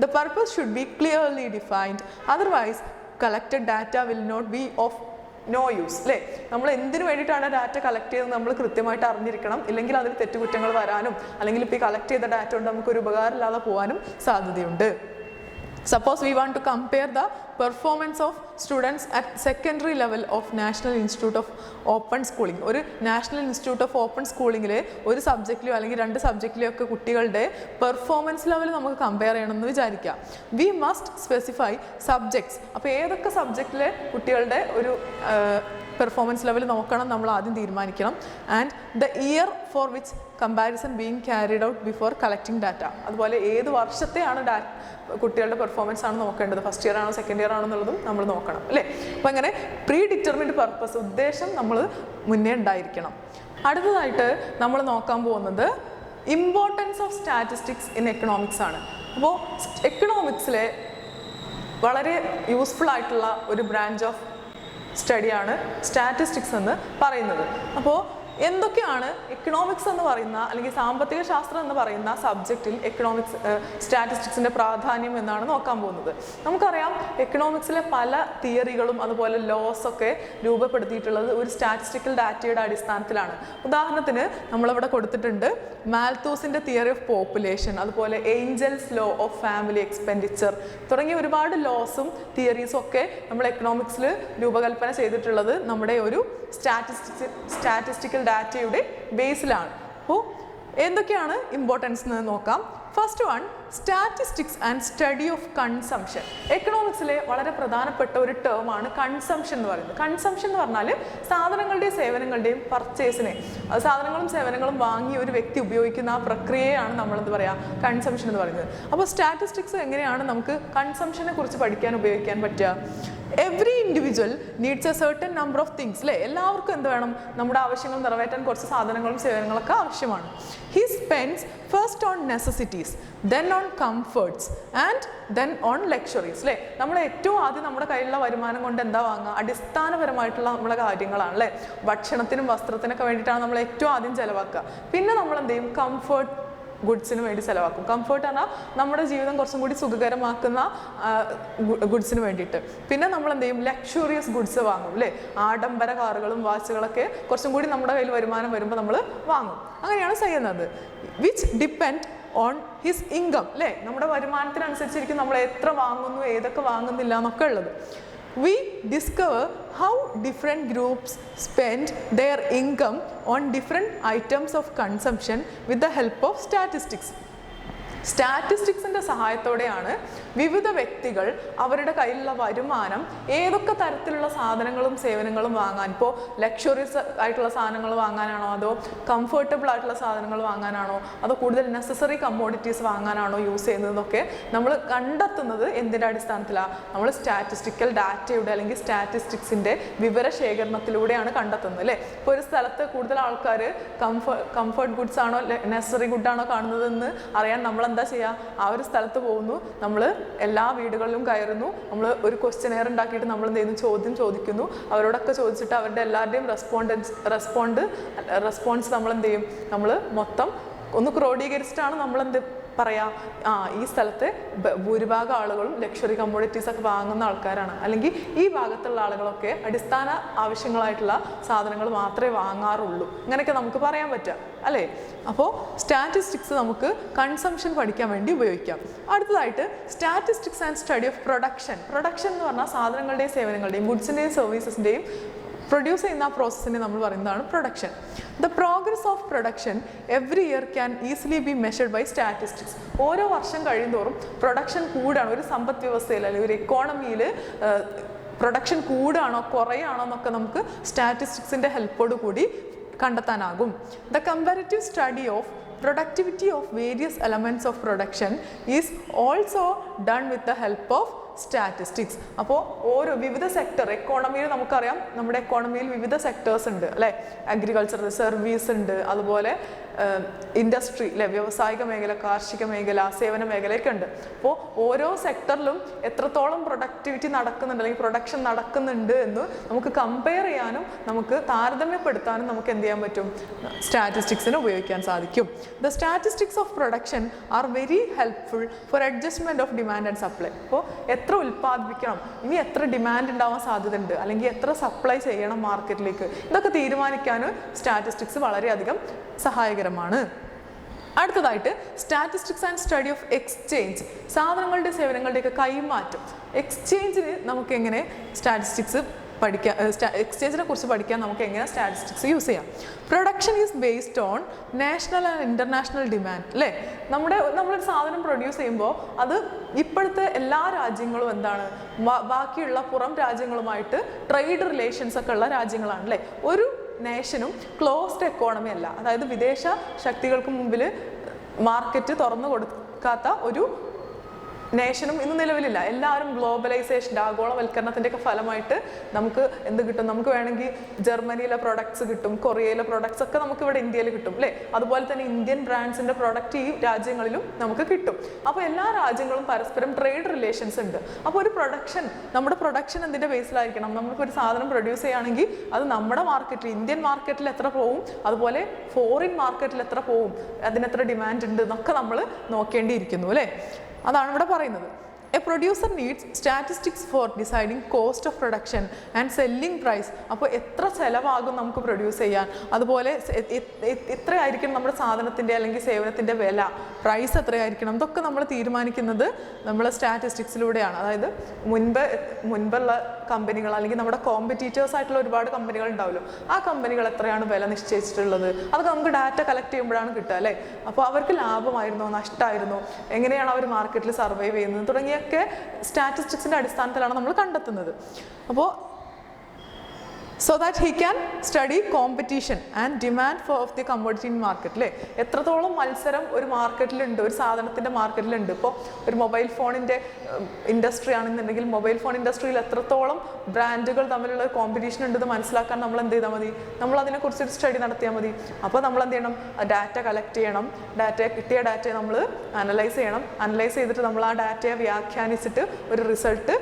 The purpose should be clearly defined, otherwise collected data will not be of no use. അല്ലേ? നമ്മൾ എന്തിനു വേണ്ടിയിട്ടാണ് ഡാറ്റ കളക്ട് ചെയ്തത് നമ്മൾ കൃത്യമായിട്ട് അറിഞ്ഞിരിക്കണം. ഇല്ലെങ്കിൽ അതിൽ തെറ്റുകുറ്റങ്ങൾ വരാനും അല്ലെങ്കിൽ ഇപ്പോൾ ഈ കളക്ട് ചെയ്ത ഡാറ്റ കൊണ്ട് നമുക്കൊരു ഉപകാരമില്ലാതെ പോകാനും സാധ്യതയുണ്ട്. Suppose we want to compare the performance of students at secondary level of National Institute of Open Schooling. ഒരു നാഷണൽ ഇൻസ്റ്റിറ്റ്യൂട്ട് ഓഫ് ഓപ്പൺ സ്കൂളിങ്ങിലെ ഒരു സബ്ജക്റ്റിലോ അല്ലെങ്കിൽ 2 സബ്ജക്റ്റിലോ ഒക്കെ കുട്ടികളുടെ പെർഫോമൻസ് ലെവൽ നമുക്ക് കമ്പയർ ചെയ്യണമെന്ന് വിചാരിക്കാം. We must specify subjects. അപ്പോൾ ഏതൊക്കെ സബ്ജക്റ്റിലെ കുട്ടികളുടെ ഒരു പെർഫോമൻസ് ലെവൽ നോക്കണം നമ്മൾ ആദ്യം തീരുമാനിക്കണം. And the year for which comparison being carried out before collecting data. അതുപോലെ ഏത് വർഷത്തെയാണ് കുട്ടികളുടെ പെർഫോമൻസ് ആണ് നോക്കേണ്ടത്, ഫസ്റ്റ് ഇയർ ആണോ സെക്കൻഡ് ഇയർ ആണോ എന്നുള്ളതും നമ്മൾ നോക്കണം അല്ലേ? അപ്പോൾ അങ്ങനെ പ്രീ ഡിറ്റർമിൻഡ് പർപ്പസ്, ഉദ്ദേശം നമ്മൾ മുന്നേ ഉണ്ടായിരിക്കണം. അടുത്തതായിട്ട് നമ്മൾ നോക്കാൻ പോകുന്നത് importance of statistics in economics ആണ്. അപ്പോൾ എക്കണോമിക്സിലെ വളരെ യൂസ്ഫുൾ ആയിട്ടുള്ള ഒരു ബ്രാഞ്ച് ഓഫ് സ്റ്റഡിയാണ് സ്റ്റാറ്റിസ്റ്റിക്സ് എന്ന് പറയുന്നത്. അപ്പോൾ എന്തൊക്കെയാണ് എക്കണോമിക്സ് എന്ന് പറയുന്ന അല്ലെങ്കിൽ സാമ്പത്തിക ശാസ്ത്രം എന്ന് പറയുന്ന സബ്ജക്റ്റിൽ സ്റ്റാറ്റിസ്റ്റിക്സിൻ്റെ പ്രാധാന്യം എന്നാണ് നോക്കാൻ പോകുന്നത്. നമുക്കറിയാം എക്കണോമിക്സിലെ പല തിയറികളും അതുപോലെ ലോസ് ഒക്കെ രൂപപ്പെടുത്തിയിട്ടുള്ളത് ഒരു സ്റ്റാറ്റിസ്റ്റിക്കൽ ഡാറ്റയുടെ അടിസ്ഥാനത്തിലാണ്. ഉദാഹരണത്തിന് നമ്മളിവിടെ കൊടുത്തിട്ടുണ്ട് മാൽത്തൂസിൻ്റെ തിയറി ഓഫ് പോപ്പുലേഷൻ, അതുപോലെ Engel's law of family expenditure തുടങ്ങിയ ഒരുപാട് ലോസും തിയറീസും ഒക്കെ നമ്മൾ എക്കണോമിക്സിൽ രൂപകൽപ്പന ചെയ്തിട്ടുള്ളത് നമ്മുടെ ഒരു സ്റ്റാറ്റിസ്റ്റിക്കൽ ഡാറ്റയുടെ ബേസിലാണ്. അപ്പോൾ എന്തൊക്കെയാണ് ഇമ്പോർട്ടൻസ് എന്ന് നോക്കാം. First one, statistics and study of consumption. എക്കണോമിക്സിലെ വളരെ പ്രധാനപ്പെട്ട ഒരു ടേമാണ് കൺസംഷൻ എന്ന് പറയുന്നത്. കൺസംഷൻ എന്ന് പറഞ്ഞാൽ സാധനങ്ങളുടെയും സേവനങ്ങളുടെയും പർച്ചേസിനെ, സാധനങ്ങളും സേവനങ്ങളും വാങ്ങി ഒരു വ്യക്തി ഉപയോഗിക്കുന്ന ആ പ്രക്രിയയാണ് നമ്മൾ എന്ത് പറയുക, കൺസംഷൻ എന്ന് പറയുന്നത്. അപ്പോൾ സ്റ്റാറ്റിസ്റ്റിക്സ് എങ്ങനെയാണ് നമുക്ക് കൺസംഷനെ കുറിച്ച് പഠിക്കാൻ ഉപയോഗിക്കാൻ പറ്റുക? Every individual needs A certain number of things, അല്ലേ? എല്ലാവർക്കും എന്ത് വേണം, നമ്മുടെ ആവശ്യങ്ങൾ നിറവേറ്റാൻ കുറച്ച് സാധനങ്ങളും സേവനങ്ങളൊക്കെ ആവശ്യമാണ്. He spends first on necessities, then on comforts and then on luxuries, അല്ലേ? നമ്മൾ ഏറ്റവും ആദ്യം നമ്മുടെ കയ്യിലുള്ള വരുമാനം കൊണ്ട് എന്താ വാങ്ങുക, അടിസ്ഥാനപരമായിട്ടുള്ള നമ്മളെ കാര്യങ്ങളാണ്, അല്ലേ? ഭക്ഷണത്തിനും വസ്ത്രത്തിനൊക്കെ വേണ്ടിയിട്ടാണ് നമ്മൾ ഏറ്റവും ആദ്യം ചിലവാക്കുക. പിന്നെ നമ്മൾ എന്ത് ചെയ്യും, കംഫർട്ട് ഗുഡ്സിന് വേണ്ടി ചിലവാക്കും. കംഫർട്ട് പറഞ്ഞാൽ നമ്മുടെ ജീവിതം കുറച്ചും കൂടി സുഖകരമാക്കുന്ന ഗുഡ്സിന് വേണ്ടിയിട്ട്. പിന്നെ നമ്മൾ എന്ത് ചെയ്യും, ലക്ഷറിയസ് ഗുഡ്സ് വാങ്ങും, അല്ലേ? ആഡംബര കാറുകളും വാച്ചുകളൊക്കെ കുറച്ചും കൂടി നമ്മുടെ കയ്യിൽ വരുമാനം വരുമ്പോൾ നമ്മൾ വാങ്ങും. അങ്ങനെയാണ് ചെയ്യുന്നത്. Which depend on his income, അല്ലേ? നമ്മുടെ വരുമാനത്തിനനുസരിച്ചിരിക്കും നമ്മൾ എത്ര വാങ്ങുന്നു, ഏതൊക്കെ വാങ്ങുന്നില്ല എന്നൊക്കെ ഉള്ളത്. We discover how different groups spend their income on different items of consumption with the help of statistics. സ്റ്റാറ്റിസ്റ്റിക്സിൻ്റെ സഹായത്തോടെയാണ് വിവിധ വ്യക്തികൾ അവരുടെ കയ്യിലുള്ള വരുമാനം ഏതൊക്കെ തരത്തിലുള്ള സാധനങ്ങളും സേവനങ്ങളും വാങ്ങാൻ, ഇപ്പോൾ ലക്ഷറീസ് ആയിട്ടുള്ള സാധനങ്ങൾ വാങ്ങാനാണോ, അതോ കംഫർട്ടബിൾ ആയിട്ടുള്ള സാധനങ്ങൾ വാങ്ങാനാണോ, അതോ കൂടുതൽ നെസസറി കമ്മോഡിറ്റീസ് വാങ്ങാനാണോ യൂസ് ചെയ്യുന്നതെന്നൊക്കെ നമ്മൾ കണ്ടെത്തുന്നത് എന്തിൻ്റെ അടിസ്ഥാനത്തിലാണ്? നമ്മൾ സ്റ്റാറ്റിസ്റ്റിക്കൽ ഡാറ്റയുടെ അല്ലെങ്കിൽ സ്റ്റാറ്റിസ്റ്റിക്സിൻ്റെ വിവരശേഖരണത്തിലൂടെയാണ് കണ്ടെത്തുന്നത്, അല്ലേ? ഇപ്പോൾ ഒരു സ്ഥലത്ത് കൂടുതൽ ആൾക്കാർ കംഫർട്ട് ഗുഡ്സ് ആണോ നെസസറി ഗുഡാണോ കാണുന്നതെന്ന് അറിയാൻ നമ്മൾ എന്താ ചെയ്യുക, ആ ഒരു സ്ഥലത്ത് പോകുന്നു, നമ്മൾ എല്ലാ വീടുകളിലും കയറുന്നു, നമ്മൾ ഒരു ക്വസ്റ്റ്യനെയർ ഉണ്ടാക്കിയിട്ട് നമ്മൾ എന്ത് ചെയ്യുന്നു, ചോദ്യം ചോദിക്കുന്നു, അവരോടൊക്കെ ചോദിച്ചിട്ട് അവരുടെ എല്ലാവരുടെയും റെസ്പോൺസ് നമ്മൾ എന്ത് ചെയ്യും, നമ്മൾ മൊത്തം ഒന്ന് ക്രോഡീകരിച്ചിട്ടാണ് നമ്മൾ എന്ത് പറയാം, ഈ സ്ഥലത്തെ ഭൂരിഭാഗം ആളുകളും ലക്ഷറി കമ്മോഡിറ്റീസ് ഒക്കെ വാങ്ങുന്ന ആൾക്കാരാണ്, അല്ലെങ്കിൽ ഈ ഭാഗത്തുള്ള ആളുകളൊക്കെ അടിസ്ഥാന ആവശ്യങ്ങളായിട്ടുള്ള സാധനങ്ങൾ മാത്രമേ വാങ്ങാറുള്ളൂ, ഇങ്ങനെയൊക്കെ നമുക്ക് പറയാൻ പറ്റുക, അല്ലേ? അപ്പോൾ സ്റ്റാറ്റിസ്റ്റിക്സ് നമുക്ക് കൺസംഷൻ പഠിക്കാൻ വേണ്ടി ഉപയോഗിക്കാം. അടുത്തതായിട്ട് statistics and study of production. Production എന്ന് പറഞ്ഞാൽ സാധനങ്ങളുടെയും സേവനങ്ങളുടെയും ഗുഡ്സിൻ്റെയും സർവീസസിൻ്റെയും പ്രൊഡ്യൂസ് ചെയ്യുന്ന ആ പ്രോസസ്സിനെ നമ്മൾ പറയുന്നതാണ് production. The progress of production every year can easily be measured by statistics. ഓരോ വർഷം കഴിയുന്തോറും പ്രൊഡക്ഷൻ കൂടാണ്, ഒരു സമ്പദ് വ്യവസ്ഥയിൽ അല്ലെങ്കിൽ ഒരു എക്കോണമിയിൽ പ്രൊഡക്ഷൻ കൂടാണോ കുറയാണോ എന്നൊക്കെ നമുക്ക് സ്റ്റാറ്റിസ്റ്റിക്സിൻ്റെ ഹെൽപ്പോട് കൂടി കണ്ടെത്താനാകും. The comparative study of productivity of various elements of production is also done with the help of statistics. അപ്പോൾ ഓരോ വിവിധ സെക്ടർ എക്കോണമിയിൽ നമുക്കറിയാം, നമ്മുടെ എക്കോണമിയിൽ വിവിധ സെക്ടേഴ്സ് ഉണ്ട്, അല്ലേ? അഗ്രികൾച്ചർ, സർവീസ് ഉണ്ട്, അതുപോലെ ഇൻഡസ്ട്രി, അല്ലെ? വ്യാവസായിക മേഖല, കാർഷിക മേഖല, സേവന മേഖലയൊക്കെ ഉണ്ട്. അപ്പോൾ ഓരോ സെക്ടറിലും എത്രത്തോളം പ്രൊഡക്ടിവിറ്റി നടക്കുന്നുണ്ട് അല്ലെങ്കിൽ പ്രൊഡക്ഷൻ നടക്കുന്നുണ്ട് എന്ന് നമുക്ക് കമ്പയർ ചെയ്യാനും നമുക്ക് താരതമ്യപ്പെടുത്താനും നമുക്ക് എന്ത് ചെയ്യാൻ പറ്റും, സ്റ്റാറ്റിസ്റ്റിക്സിന് ഉപയോഗിക്കാൻ സാധിക്കും. The statistics of production are very helpful for adjustment of demand and supply. അപ്പോൾ എത്ര ഉൽപ്പാദിപ്പിക്കണം, ഇനി എത്ര ഡിമാൻഡ് ഉണ്ടാവാൻ സാധ്യതയുണ്ട്, അല്ലെങ്കിൽ എത്ര സപ്ലൈ ചെയ്യണം മാർക്കറ്റിലേക്ക്, ഇതൊക്കെ തീരുമാനിക്കാൻ സ്റ്റാറ്റിസ്റ്റിക്സ് വളരെയധികം സഹായകരമാണ്. അടുത്തതായിട്ട് statistics and study of exchange. സാധനങ്ങളുടെ സേവനങ്ങളുടെയൊക്കെ കൈമാറ്റം. എക്സ്ചേഞ്ചിന് നമുക്ക് എങ്ങനെ സ്റ്റാറ്റിസ്റ്റിക്സ് പഠിക്കാം, എക്സ്ചേഞ്ചിനെ കുറിച്ച് പഠിക്കാൻ നമുക്ക് എങ്ങനെ സ്റ്റാറ്റിസ്റ്റിക്സ് യൂസ് ചെയ്യാം. Production is based on national and international demand, അല്ലേ? നമ്മളൊരു സാധനം പ്രൊഡ്യൂസ് ചെയ്യുമ്പോൾ അത് ഇപ്പോഴത്തെ എല്ലാ രാജ്യങ്ങളും എന്താണ്, ബാക്കിയുള്ള പുറം രാജ്യങ്ങളുമായിട്ട് ട്രേഡ് റിലേഷൻസ് ഒക്കെ ഉള്ള രാജ്യങ്ങളാണ്, അല്ലേ? ഒരു നേഷനും ക്ലോസ്ഡ് എക്കോണമി അല്ല, അതായത് വിദേശ ശക്തികൾക്ക് മുമ്പിൽ മാർക്കറ്റ് തുറന്നു കൊടുക്കാത്ത ഒരു നേഷനും ഇന്ന് നിലവിലില്ല. എല്ലാവരും ഗ്ലോബലൈസേഷൻ, ആഗോളവൽക്കരണത്തിൻ്റെയൊക്കെ ഫലമായിട്ട് നമുക്ക് എന്ത് കിട്ടും, നമുക്ക് വേണമെങ്കിൽ ജർമ്മനിയിലെ പ്രൊഡക്ട്സ് കിട്ടും, കൊറിയയിലെ പ്രൊഡക്ട്സ് ഒക്കെ നമുക്ക് ഇവിടെ ഇന്ത്യയിൽ കിട്ടും, അല്ലേ? അതുപോലെ തന്നെ ഇന്ത്യൻ ബ്രാൻഡ്സിൻ്റെ പ്രൊഡക്റ്റ് ഈ രാജ്യങ്ങളിലും നമുക്ക് കിട്ടും. അപ്പോൾ എല്ലാ രാജ്യങ്ങളും പരസ്പരം ട്രേഡ് റിലേഷൻസ് ഉണ്ട്. അപ്പോൾ ഒരു നമ്മുടെ പ്രൊഡക്ഷൻ എന്തിൻ്റെ ബേസിലായിരിക്കണം, നമുക്കൊരു സാധനം പ്രൊഡ്യൂസ് ചെയ്യുകയാണെങ്കിൽ അത് നമ്മുടെ മാർക്കറ്റിൽ, ഇന്ത്യൻ മാർക്കറ്റിൽ എത്ര പോവും, അതുപോലെ ഫോറിൻ മാർക്കറ്റിൽ എത്ര പോവും, അതിനെത്ര ഡിമാൻഡ് ഉണ്ട് എന്നൊക്കെ നമ്മൾ നോക്കേണ്ടിയിരിക്കുന്നു, അല്ലേ? അതാണ് ഇവിടെ പറയുന്നത്. A producer needs statistics for deciding cost of production and selling price. അപ്പോൾ എത്ര ചിലവാകും നമുക്ക് പ്രൊഡ്യൂസ് ചെയ്യാൻ, അതുപോലെ എത്രയായിരിക്കണം നമ്മുടെ സാധനത്തിൻ്റെ അല്ലെങ്കിൽ സേവനത്തിൻ്റെ വില, പ്രൈസ് എത്രയായിരിക്കണം, ഇതൊക്കെ നമ്മൾ തീരുമാനിക്കുന്നത് നമ്മൾ സ്റ്റാറ്റിസ്റ്റിക്സിലൂടെയാണ്. അതായത് മുൻപുള്ള കമ്പനികൾ അല്ലെങ്കിൽ നമ്മുടെ കോമ്പറ്റീറ്റേഴ്സ് ആയിട്ടുള്ള ഒരുപാട് കമ്പനികൾ ഉണ്ടാവുമല്ലോ, ആ കമ്പനികൾ എത്രയാണ് വില നിശ്ചയിച്ചിട്ടുള്ളത്, അതൊക്കെ നമുക്ക് ഡാറ്റ കളക്ട് ചെയ്യുമ്പോഴാണ് കിട്ടുക അല്ലേ. അപ്പോൾ അവർക്ക് ലാഭമായിരുന്നോ നഷ്ടമായിരുന്നോ, എങ്ങനെയാണ് അവർ മാർക്കറ്റിൽ സർവൈവ് ചെയ്യുന്നത് തുടങ്ങിയൊക്കെ സ്റ്റാറ്റിസ്റ്റിക്സിൻ്റെ അടിസ്ഥാനത്തിലാണ് നമ്മൾ കണ്ടെത്തുന്നത്. അപ്പോൾ so that he can study competition and demand for of the commodity in market അല്ലേ. എത്രത്തോളം മത്സരം ഒരു മാർക്കറ്റിലുണ്ട്, ഒരു സാധനത്തിൻ്റെ മാർക്കറ്റിലുണ്ട്. ഇപ്പോൾ ഒരു മൊബൈൽ ഫോണിൻ്റെ ഇൻഡസ്ട്രി ആണെന്നുണ്ടെങ്കിൽ മൊബൈൽ ഫോൺ ഇൻഡസ്ട്രിയിൽ എത്രത്തോളം ബ്രാൻഡുകൾ തമ്മിലുള്ള കോമ്പറ്റീഷൻ ഉണ്ടെന്ന് മനസ്സിലാക്കാൻ നമ്മൾ എന്ത് ചെയ്താൽ മതി, നമ്മൾ അതിനെക്കുറിച്ചൊരു സ്റ്റഡി നടത്തിയാൽ മതി. അപ്പോൾ നമ്മൾ എന്ത് ചെയ്യണം, ഡാറ്റ കളക്ട് ചെയ്യണം, കിട്ടിയ ഡാറ്റയെ നമ്മൾ അനലൈസ് ചെയ്യണം, അനലൈസ് ചെയ്തിട്ട് നമ്മൾ ആ ഡാറ്റയെ വ്യാഖ്യാനിച്ചിട്ട് ഒരു റിസൾട്ട്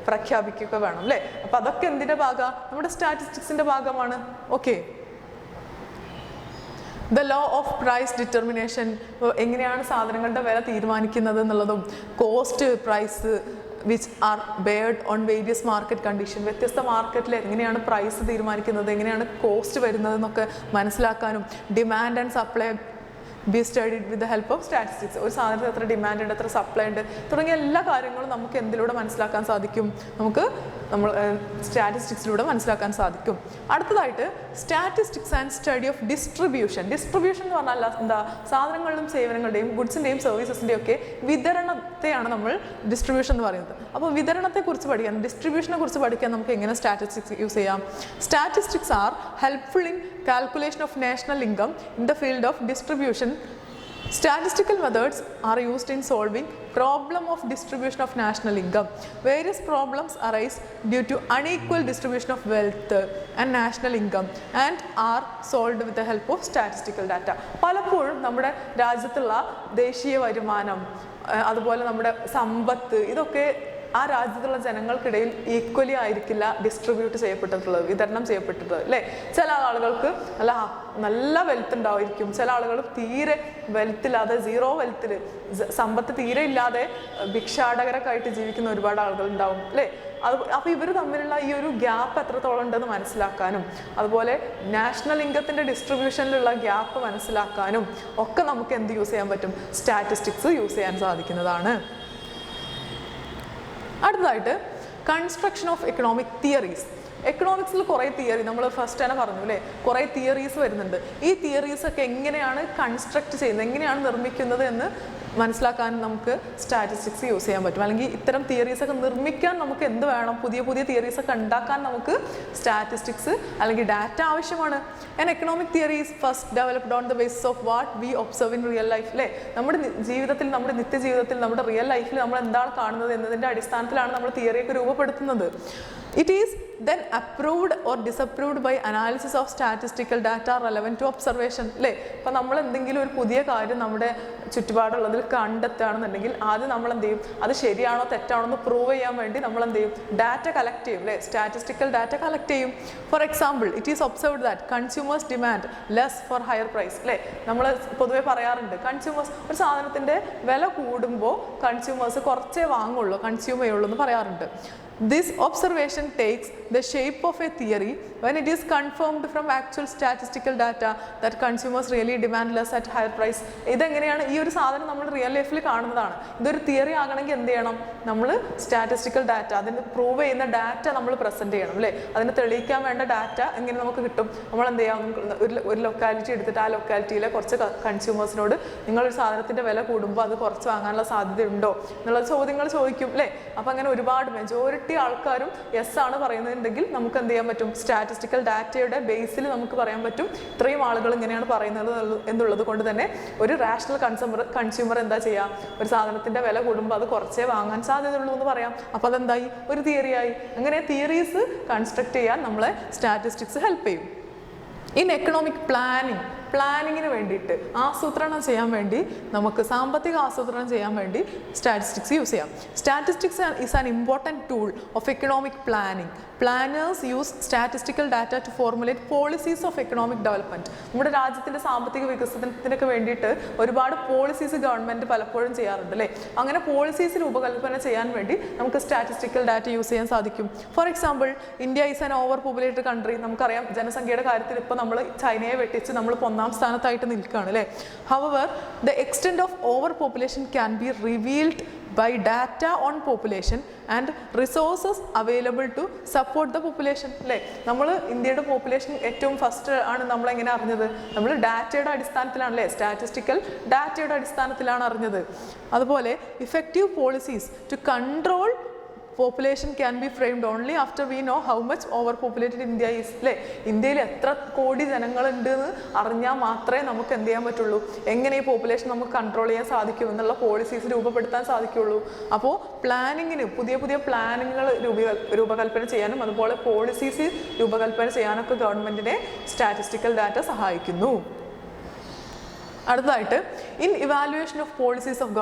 പ്രഖ്യാപിക്കുക വേണം അല്ലേ. അപ്പം അതൊക്കെ എന്തിൻ്റെ ഭാഗമാണ്, നമ്മുടെ സ്റ്റാറ്റിസ്റ്റിക്സിൻ്റെ ഭാഗമാണ്. Okay, the law of price determination, എങ്ങനെയാണ് സാധനങ്ങളുടെ വില തീരുമാനിക്കുന്നത് എന്നുള്ളതും, cost price which are based on various market condition, വ്യത്യസ്ത മാർക്കറ്റിൽ എങ്ങനെയാണ് പ്രൈസ് തീരുമാനിക്കുന്നത്, എങ്ങനെയാണ് കോസ്റ്റ് വരുന്നത് എന്നൊക്കെ മനസ്സിലാക്കാനും, demand and supply B studied with the help of statistics. ഒരു സാധനത്തിന് എത്ര ഡിമാൻഡ് ഉണ്ട്, എത്ര സപ്ലൈ ഉണ്ട് തുടങ്ങിയ എല്ലാ കാര്യങ്ങളും നമുക്ക് എന്തിലൂടെ മനസ്സിലാക്കാൻ സാധിക്കും, നമ്മൾ സ്റ്റാറ്റിസ്റ്റിക്സിലൂടെ മനസ്സിലാക്കാൻ സാധിക്കും. അടുത്തതായിട്ട് statistics and study of distribution. Distribution എന്ന് പറഞ്ഞാൽ എന്താ, സാധനങ്ങളുടെയും സേവനങ്ങളുടെയും ഗുഡ്സിൻ്റെയും സർവീസസിൻ്റെയും ഒക്കെ വിതരണത്തെയാണ് നമ്മൾ ഡിസ്ട്രിബ്യൂഷൻ എന്ന് പറയുന്നത്. അപ്പോൾ വിതരണത്തെക്കുറിച്ച് പഠിക്കാൻ, ഡിസ്ട്രിബ്യൂഷനെ കുറിച്ച് പഠിക്കാൻ നമുക്ക് എങ്ങനെ സ്റ്റാറ്റിസ്റ്റിക്സ് യൂസ് ചെയ്യാം. Statistics R helpful in calculation of national income in the field of distribution. Statistical methods are used in solving problem of distribution of national income. Various problems arise due to unequal distribution of wealth and national income and are solved with the help of statistical data. പലപ്പോഴും നമ്മുടെ രാജ്യത്തുള്ള ദേശീയ വരുമാനം, അതുപോലെ നമ്മുടെ സമ്പത്ത്, ഇതൊക്കെ ആ രാജ്യത്തുള്ള ജനങ്ങൾക്കിടയിൽ ഈക്വലി ആയിരിക്കില്ല ഡിസ്ട്രിബ്യൂട്ട് ചെയ്യപ്പെട്ടിട്ടുള്ളത്, വിതരണം ചെയ്യപ്പെട്ടിട്ടുള്ളത് അല്ലേ. ചില ആളുകൾക്ക് നല്ല വെൽത്ത് ഉണ്ടായിരിക്കും, ചില ആളുകൾ തീരെ വെൽത്തില്ലാതെ, സീറോ വെൽത്തിൽ, സമ്പത്ത് തീരെ ഇല്ലാതെ ഭിക്ഷാടകരൊക്കെ ആയിട്ട് ജീവിക്കുന്ന ഒരുപാട് ആളുകൾ ഉണ്ടാവും അല്ലേ. അപ്പോൾ ഇവർ തമ്മിലുള്ള ഈ ഒരു ഗ്യാപ്പ് എത്രത്തോളം ഉണ്ടെന്ന് മനസ്സിലാക്കാനും, അതുപോലെ നാഷണൽ ഇൻകത്തിൻ്റെ ഡിസ്ട്രിബ്യൂഷനിലുള്ള ഗ്യാപ്പ് മനസ്സിലാക്കാനും ഒക്കെ നമുക്ക് എന്ത് യൂസ് ചെയ്യാൻ പറ്റും, സ്റ്റാറ്റിസ്റ്റിക്സ് യൂസ് ചെയ്യാൻ സാധിക്കുന്നതാണ്. അടുത്തതായിട്ട് കൺസ്ട്രക്ഷൻ ഓഫ് എക്കണോമിക് തിയറീസ്. എക്കണോമിക്സിൽ കുറേ തിയറി നമ്മൾ ഫസ്റ്റ് തന്നെ പറഞ്ഞു അല്ലേ, കുറേ തിയറീസ് വരുന്നുണ്ട്. ഈ തിയറീസൊക്കെ എങ്ങനെയാണ് കൺസ്ട്രക്ട് ചെയ്യുന്നത്, എങ്ങനെയാണ് നിർമ്മിക്കുന്നത് എന്ന് മനസ്സിലാക്കാൻ നമുക്ക് സ്റ്റാറ്റിസ്റ്റിക്സ് യൂസ് ചെയ്യാൻ പറ്റും. അല്ലെങ്കിൽ ഇത്തരം തിയറീസൊക്കെ നിർമ്മിക്കാൻ നമുക്ക് എന്ത് വേണം, പുതിയ പുതിയ തിയറീസൊക്കെ ഉണ്ടാക്കാൻ നമുക്ക് സ്റ്റാറ്റിസ്റ്റിക്സ് അല്ലെങ്കിൽ ഡാറ്റ ആവശ്യമാണ്. And economic theory is first developed on the basis of what we observe in real life അല്ലേ. നമ്മുടെ ജീവിതത്തിൽ, നമ്മുടെ നിത്യജീവിതത്തിൽ, നമ്മുടെ റിയൽ ലൈഫിൽ നമ്മൾ എന്താണ് കാണുന്നത് എന്നതിൻ്റെ അടിസ്ഥാനത്തിലാണ് നമ്മൾ തിയറിയൊക്കെ രൂപപ്പെടുത്തുന്നത്. It is then approved or disapproved by analysis of statistical data relevant to observation അല്ലേ. ഇപ്പം നമ്മൾ എന്തെങ്കിലും ഒരു പുതിയ കാര്യം നമ്മുടെ ചുറ്റുപാടുള്ളതിൽ കണ്ടെത്തുകയാണെന്നുണ്ടെങ്കിൽ ആദ്യം നമ്മൾ എന്ത് ചെയ്യും, അത് ശരിയാണോ തെറ്റാണോ എന്ന് പ്രൂവ് ചെയ്യാൻ വേണ്ടി നമ്മൾ എന്ത് ചെയ്യും, ഡാറ്റ കളക്ട് ചെയ്യും അല്ലേ, സ്റ്റാറ്റിസ്റ്റിക്കൽ ഡാറ്റ കളക്ട് ചെയ്യും. For example, it is observed that consumers demand less for higher price അല്ലേ. നമ്മൾ പൊതുവെ പറയാറുണ്ട്, കൺസ്യൂമേഴ്സ് ഒരു സാധനത്തിൻ്റെ വില കൂടുമ്പോൾ കൺസ്യൂമേഴ്സ് കുറച്ചേ വാങ്ങുള്ളൂ, കൺസ്യൂം ചെയ്യുള്ളൂ എന്ന് പറയാറുണ്ട്. This observation takes the shape of a theory when it is confirmed from actual statistical data that consumers really demand less at higher price. ഇതെങ്ങനെയാണ്, ഈ ഒരു സാധനം നമ്മൾ റിയൽ ലൈഫിൽ കാണുന്നതാണ്. ഇതൊരു തിയറി ആകണമെങ്കിൽ എന്ത് ചെയ്യണം, നമ്മൾ സ്റ്റാറ്റിസ്റ്റിക്കൽ ഡാറ്റ, അതിന് പ്രൂവ് ചെയ്യുന്ന ഡാറ്റ നമ്മൾ പ്രസൻറ്റ് ചെയ്യണം അല്ലേ. അതിന് തെളിയിക്കാൻ വേണ്ട ഡാറ്റ എങ്ങനെ നമുക്ക് കിട്ടും, നമ്മൾ എന്ത് ചെയ്യാം, ഒരു ലൊക്കാലിറ്റി എടുത്തിട്ട് ആ ലൊക്കാലിറ്റിയിലെ കുറച്ച് കൺസ്യൂമേഴ്സിനോട് നിങ്ങളൊരു സാധനത്തിൻ്റെ വില കൂടുമ്പോൾ അത് കുറച്ച് വാങ്ങാനുള്ള സാധ്യതയുണ്ടോ എന്നുള്ള ചോദ്യങ്ങൾ ചോദിക്കും അല്ലേ. അപ്പോൾ അങ്ങനെ ഒരുപാട് മെജോറിറ്റി ആൾക്കാരും യെസ് ആണ് പറയുന്നുണ്ടെങ്കിൽ നമുക്ക് എന്ത് ചെയ്യാൻ പറ്റും, സ്റ്റാറ്റിസ്റ്റിക്കൽ ഡാറ്റയുടെ ബേസിൽ നമുക്ക് പറയാൻ പറ്റും ഇത്രയും ആളുകൾ ഇങ്ങനെയാണ് പറയുന്നത് എന്നുള്ളത് കൊണ്ട് തന്നെ ഒരു റാഷണൽ കൺസ്യൂമർ എന്താ ചെയ്യുക, ഒരു സാധനത്തിൻ്റെ വില കൂടുമ്പോൾ അത് കുറച്ചേ വാങ്ങാൻ സാധ്യതയുള്ളൂ എന്ന് പറയാം. അപ്പോൾ അതെന്തായി, ഒരു തിയറിയായി. അങ്ങനെ തിയറീസ് കൺസ്ട്രക്ട് ചെയ്യാൻ നമ്മളെ സ്റ്റാറ്റിസ്റ്റിക്സ് ഹെൽപ്പ് ചെയ്യും. ഇൻ എക്കണോമിക് പ്ലാനിങ് പ്ലാനിങ്ങിന് വേണ്ടിയിട്ട് ആസൂത്രണം ചെയ്യാൻ വേണ്ടി നമുക്ക് സാമ്പത്തിക ആസൂത്രണം ചെയ്യാൻ വേണ്ടി സ്റ്റാറ്റിസ്റ്റിക്സ് യൂസ് ചെയ്യാം. Statistics is an important tool of economic planning. Planners use statistical data to formulate policies of economic development. നമ്മുടെ രാജ്യത്തിൻ്റെ സാമ്പത്തിക വികസനത്തിനൊക്കെ വേണ്ടിയിട്ട് ഒരുപാട് പോളിസീസ് ഗവൺമെൻറ് പലപ്പോഴും ചെയ്യാറുണ്ട് അല്ലേ. അങ്ങനെ പോളിസീസ് രൂപകൽപ്പന ചെയ്യാൻ വേണ്ടി നമുക്ക് സ്റ്റാറ്റിസ്റ്റിക്കൽ ഡാറ്റ യൂസ് ചെയ്യാൻ സാധിക്കും. For example, India is an over populated country. നമുക്കറിയാം ജനസംഖ്യയുടെ കാര്യത്തിൽ ഇപ്പോൾ നമ്മൾ ചൈനയെ വെട്ടിച്ച് നമ്മൾ 1-ാം സ്ഥാനത്തായിട്ട് നിൽക്കുകയാണ് അല്ലേ. How the extent of over population can be revealed by data on population and resources available to support the population. അല്ലേ, നമ്മൾ ഇന്ത്യയുടെ പോപ്പുലേഷൻ ഏറ്റവും ഫസ്റ്റ് ആണ് നമ്മൾ എങ്ങനെ അറിഞ്ഞത്? നമ്മൾ ഡാറ്റയുടെ അടിസ്ഥാനത്തിലാണ് അല്ലേ, സ്റ്റാറ്റിസ്റ്റിക്കൽ ഡാറ്റയുടെ അടിസ്ഥാനത്തിലാണ് അറിഞ്ഞത്. അതുപോലെ effective policies to control population can be framed only after we know how much overpopulated India is. അല്ലേ, ഇന്ത്യയിൽ എത്ര കോടി ജനങ്ങളുണ്ട് എന്ന് അറിഞ്ഞാൽ മാത്രമേ നമുക്ക് എന്ത് ചെയ്യാൻ പറ്റുള്ളൂ, എങ്ങനെ ഈ പോപ്പുലേഷൻ നമുക്ക് കൺട്രോൾ ചെയ്യാൻ സാധിക്കും എന്നുള്ള പോളിസീസ് രൂപപ്പെടുത്താൻ സാധിക്കുള്ളൂ. അപ്പോൾ പ്ലാനിങ്ങിന് പുതിയ പുതിയ പ്ലാനിങ്ങുകൾ രൂപകൽപ്പന ചെയ്യാനും അതുപോലെ പോളിസീസ് രൂപകൽപ്പന ചെയ്യാനൊക്കെ ഗവൺമെൻറ്റിനെ സ്റ്റാറ്റിസ്റ്റിക്കൽ ഡാറ്റ സഹായിക്കുന്നു. അടുത്തതായിട്ട് in evaluation of policies of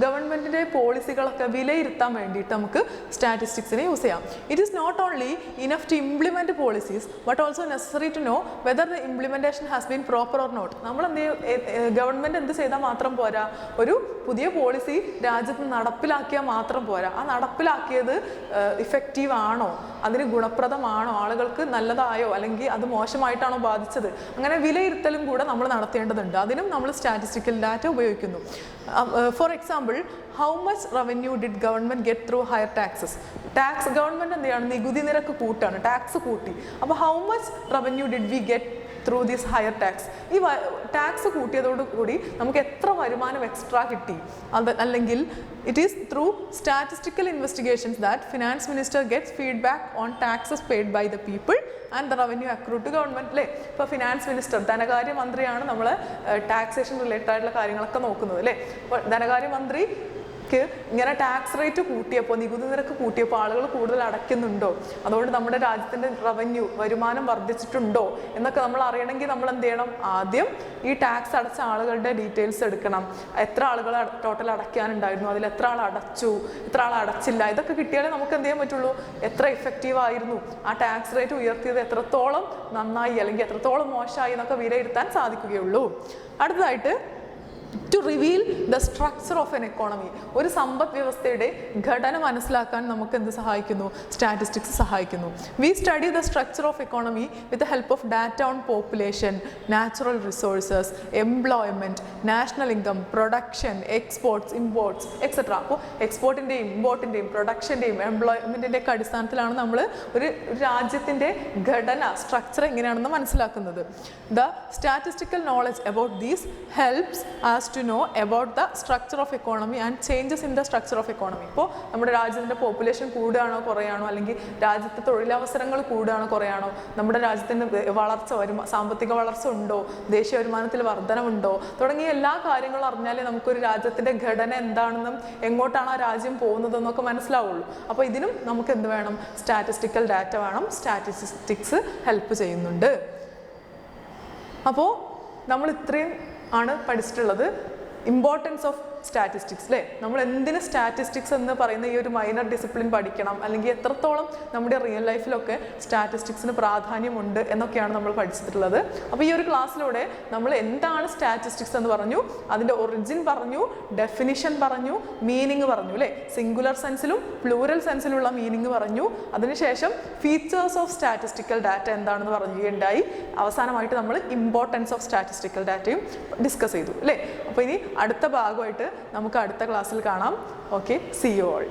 ഗവൺമെൻറ്റിൻ്റെ പോളിസികളൊക്കെ വിലയിരുത്താൻ വേണ്ടിയിട്ട് നമുക്ക് സ്റ്റാറ്റിസ്റ്റിക്സിനെ യൂസ് ചെയ്യാം. It is not only enough to implement policies but also necessary to know whether the implementation has been proper or not. നമ്മൾ ഗവൺമെൻറ് എന്ത് ചെയ്താൽ മാത്രം പോരാ, ഒരു പുതിയ പോളിസി രാജ്യത്ത് നടപ്പിലാക്കിയാൽ മാത്രം പോരാ, ആ നടപ്പിലാക്കിയത് ഇഫക്റ്റീവ് ആണോ, അതിന് ഗുണപ്രദമാണോ, ആളുകൾക്ക് നല്ലതായോ അല്ലെങ്കിൽ അത് മോശമായിട്ടാണോ ബാധിച്ചത്, അങ്ങനെ വിലയിരുത്തലും കൂടെ നമ്മൾ നടത്തേണ്ടതുണ്ട്. അതിനും നമ്മൾ സ്റ്റാറ്റിസ്റ്റിക്കൽ ഡാറ്റ ഉപയോഗിക്കുന്നു. For example, how much revenue did government get through higher taxes. Tax government എന്ത് ചെയ്യാണ്, നികുതി നിരക്ക് കൂട്ടാണ്, ടാക്സ് കൂട്ടി. അപ്പോൾ how much revenue did we get through this higher tax. ഈ ടാക്സ് കൂട്ടിയതോടുകൂടി നമുക്ക് എത്ര വരുമാനം എക്സ്ട്രാ കിട്ടി, അത് അല്ലെങ്കിൽ it is through statistical investigations that finance minister gets feedback on taxes paid by the people and the revenue accrued to government. അല്ലേ, ഇപ്പോൾ ഫിനാൻസ് മിനിസ്റ്റർ ധനകാര്യമന്ത്രിയാണ് നമ്മൾ ടാക്സേഷൻ റിലേറ്റഡ് ആയിട്ടുള്ള കാര്യങ്ങളൊക്കെ നോക്കുന്നത് അല്ലേ. അപ്പോൾ ധനകാര്യമന്ത്രി ഇങ്ങനെ ടാക്സ് റേറ്റ് കൂട്ടിയപ്പോൾ, നികുതി നിരക്ക് കൂട്ടിയപ്പോൾ ആളുകൾ കൂടുതൽ അടയ്ക്കുന്നുണ്ടോ, അതുകൊണ്ട് നമ്മുടെ രാജ്യത്തിൻ്റെ റവന്യൂ വരുമാനം വർദ്ധിച്ചിട്ടുണ്ടോ എന്നൊക്കെ നമ്മൾ അറിയണമെങ്കിൽ നമ്മൾ എന്ത് ചെയ്യണം, ആദ്യം ഈ ടാക്സ് അടച്ച ആളുകളുടെ ഡീറ്റെയിൽസ് എടുക്കണം. എത്ര ആളുകൾ ടോട്ടൽ അടയ്ക്കാനുണ്ടായിരുന്നു, അതിൽ എത്ര ആൾ അടച്ചു, എത്ര ആൾ അടച്ചില്ല, ഇതൊക്കെ കിട്ടിയാലേ നമുക്ക് എന്ത് ചെയ്യാൻ പറ്റുള്ളൂ, എത്ര ഇഫക്റ്റീവ് ആയിരുന്നു, ആ ടാക്സ് റേറ്റ് ഉയർത്തിയത് എത്രത്തോളം നന്നായി അല്ലെങ്കിൽ എത്രത്തോളം മോശമായി എന്നൊക്കെ വിലയിരുത്താൻ സാധിക്കുകയുള്ളൂ. അടുത്തതായിട്ട് to reveal the structure of an economy. ഒരു സമ്പദ് വ്യവസ്ഥയുടെ ഘടന മനസ്സിലാക്കാൻ നമുക്ക് എന്ത് സഹായിക്കുന്നു, സ്റ്റാറ്റിസ്റ്റിക്സ് സഹായിക്കുന്നു. We study the structure of economy with the help of data on population, natural resources, employment, national income, production, exports, imports etcetera. അപ്പോൾ എക്സ്പോർട്ടിൻ്റെയും ഇമ്പോർട്ടിൻ്റെയും പ്രൊഡക്ഷൻ്റെയും എംപ്ലോയ്മെൻറ്റിൻ്റെ ഒക്കെ അടിസ്ഥാനത്തിലാണ് നമ്മൾ ഒരു രാജ്യത്തിൻ്റെ ഘടന, സ്ട്രക്ചർ എങ്ങനെയാണെന്ന് മനസ്സിലാക്കുന്നത്. The statistical knowledge about these helps as to know about the structure of economy and changes in the structure of economy. ഇപ്പോൾ നമ്മുടെ രാജ്യത്തിൻ്റെ പോപ്പുലേഷൻ കൂടുകയാണോ കുറയാണോ, അല്ലെങ്കിൽ രാജ്യത്തെ തൊഴിലവസരങ്ങൾ കൂടുകയാണോ കുറയാണോ, നമ്മുടെ രാജ്യത്തിൻ്റെ വളർച്ച സാമ്പത്തിക വളർച്ച ഉണ്ടോ, ദേശീയ വരുമാനത്തിൽ വർധനവുണ്ടോ തുടങ്ങിയ എല്ലാ കാര്യങ്ങളും അറിഞ്ഞാലേ നമുക്കൊരു രാജ്യത്തിൻ്റെ ഘടന എന്താണെന്നും എങ്ങോട്ടാണ് ആ രാജ്യം പോകുന്നതെന്നൊക്കെ മനസ്സിലാവുള്ളൂ. അപ്പോൾ ഇതിനും നമുക്ക് എന്ത് വേണം, സ്റ്റാറ്റിസ്റ്റിക്കൽ ഡാറ്റ വേണം. സ്റ്റാറ്റിസ്റ്റിക്സ് ഹെൽപ്പ് ചെയ്യുന്നുണ്ട്. അപ്പോൾ നമ്മൾ ഇത്രയും ആണ് പഠിച്ചിട്ടുള്ളത്. ഇമ്പോർട്ടൻസ് ഓഫ് സ്റ്റാറ്റിസ്റ്റിക്സ് അല്ലേ, നമ്മൾ എന്തിന് സ്റ്റാറ്റിസ്റ്റിക്സ് എന്ന് പറയുന്ന ഈ ഒരു മൈനർ ഡിസിപ്ലിൻ പഠിക്കണം, അല്ലെങ്കിൽ എത്രത്തോളം നമ്മുടെ റിയൽ ലൈഫിലൊക്കെ സ്റ്റാറ്റിസ്റ്റിക്സിന് പ്രാധാന്യമുണ്ട് എന്നൊക്കെയാണ് നമ്മൾ പഠിച്ചിട്ടുള്ളത്. അപ്പോൾ ഈ ഒരു ക്ലാസ്സിലൂടെ നമ്മൾ എന്താണ് സ്റ്റാറ്റിസ്റ്റിക്സ് എന്ന് പറഞ്ഞു, അതിൻ്റെ ഒറിജിൻ പറഞ്ഞു, ഡെഫിനിഷൻ പറഞ്ഞു, മീനിങ് പറഞ്ഞു അല്ലേ, സിംഗുലർ സെൻസിലും പ്ലൂറൽ സെൻസിലുള്ള മീനിങ് പറഞ്ഞു. അതിനുശേഷം ഫീച്ചേഴ്സ് ഓഫ് സ്റ്റാറ്റിസ്റ്റിക്കൽ ഡാറ്റ എന്താണെന്ന് പറയുകയുണ്ടായി. അവസാനമായിട്ട് നമ്മൾ ഇമ്പോർട്ടൻസ് ഓഫ് സ്റ്റാറ്റിസ്റ്റിക്കൽ ഡാറ്റയും ഡിസ്കസ് ചെയ്തു അല്ലേ. അപ്പോൾ ഇനി അടുത്ത ഭാഗമായിട്ട് നമുക്ക് അടുത്ത ക്ലാസ്സിൽ കാണാം. Okay, see you all.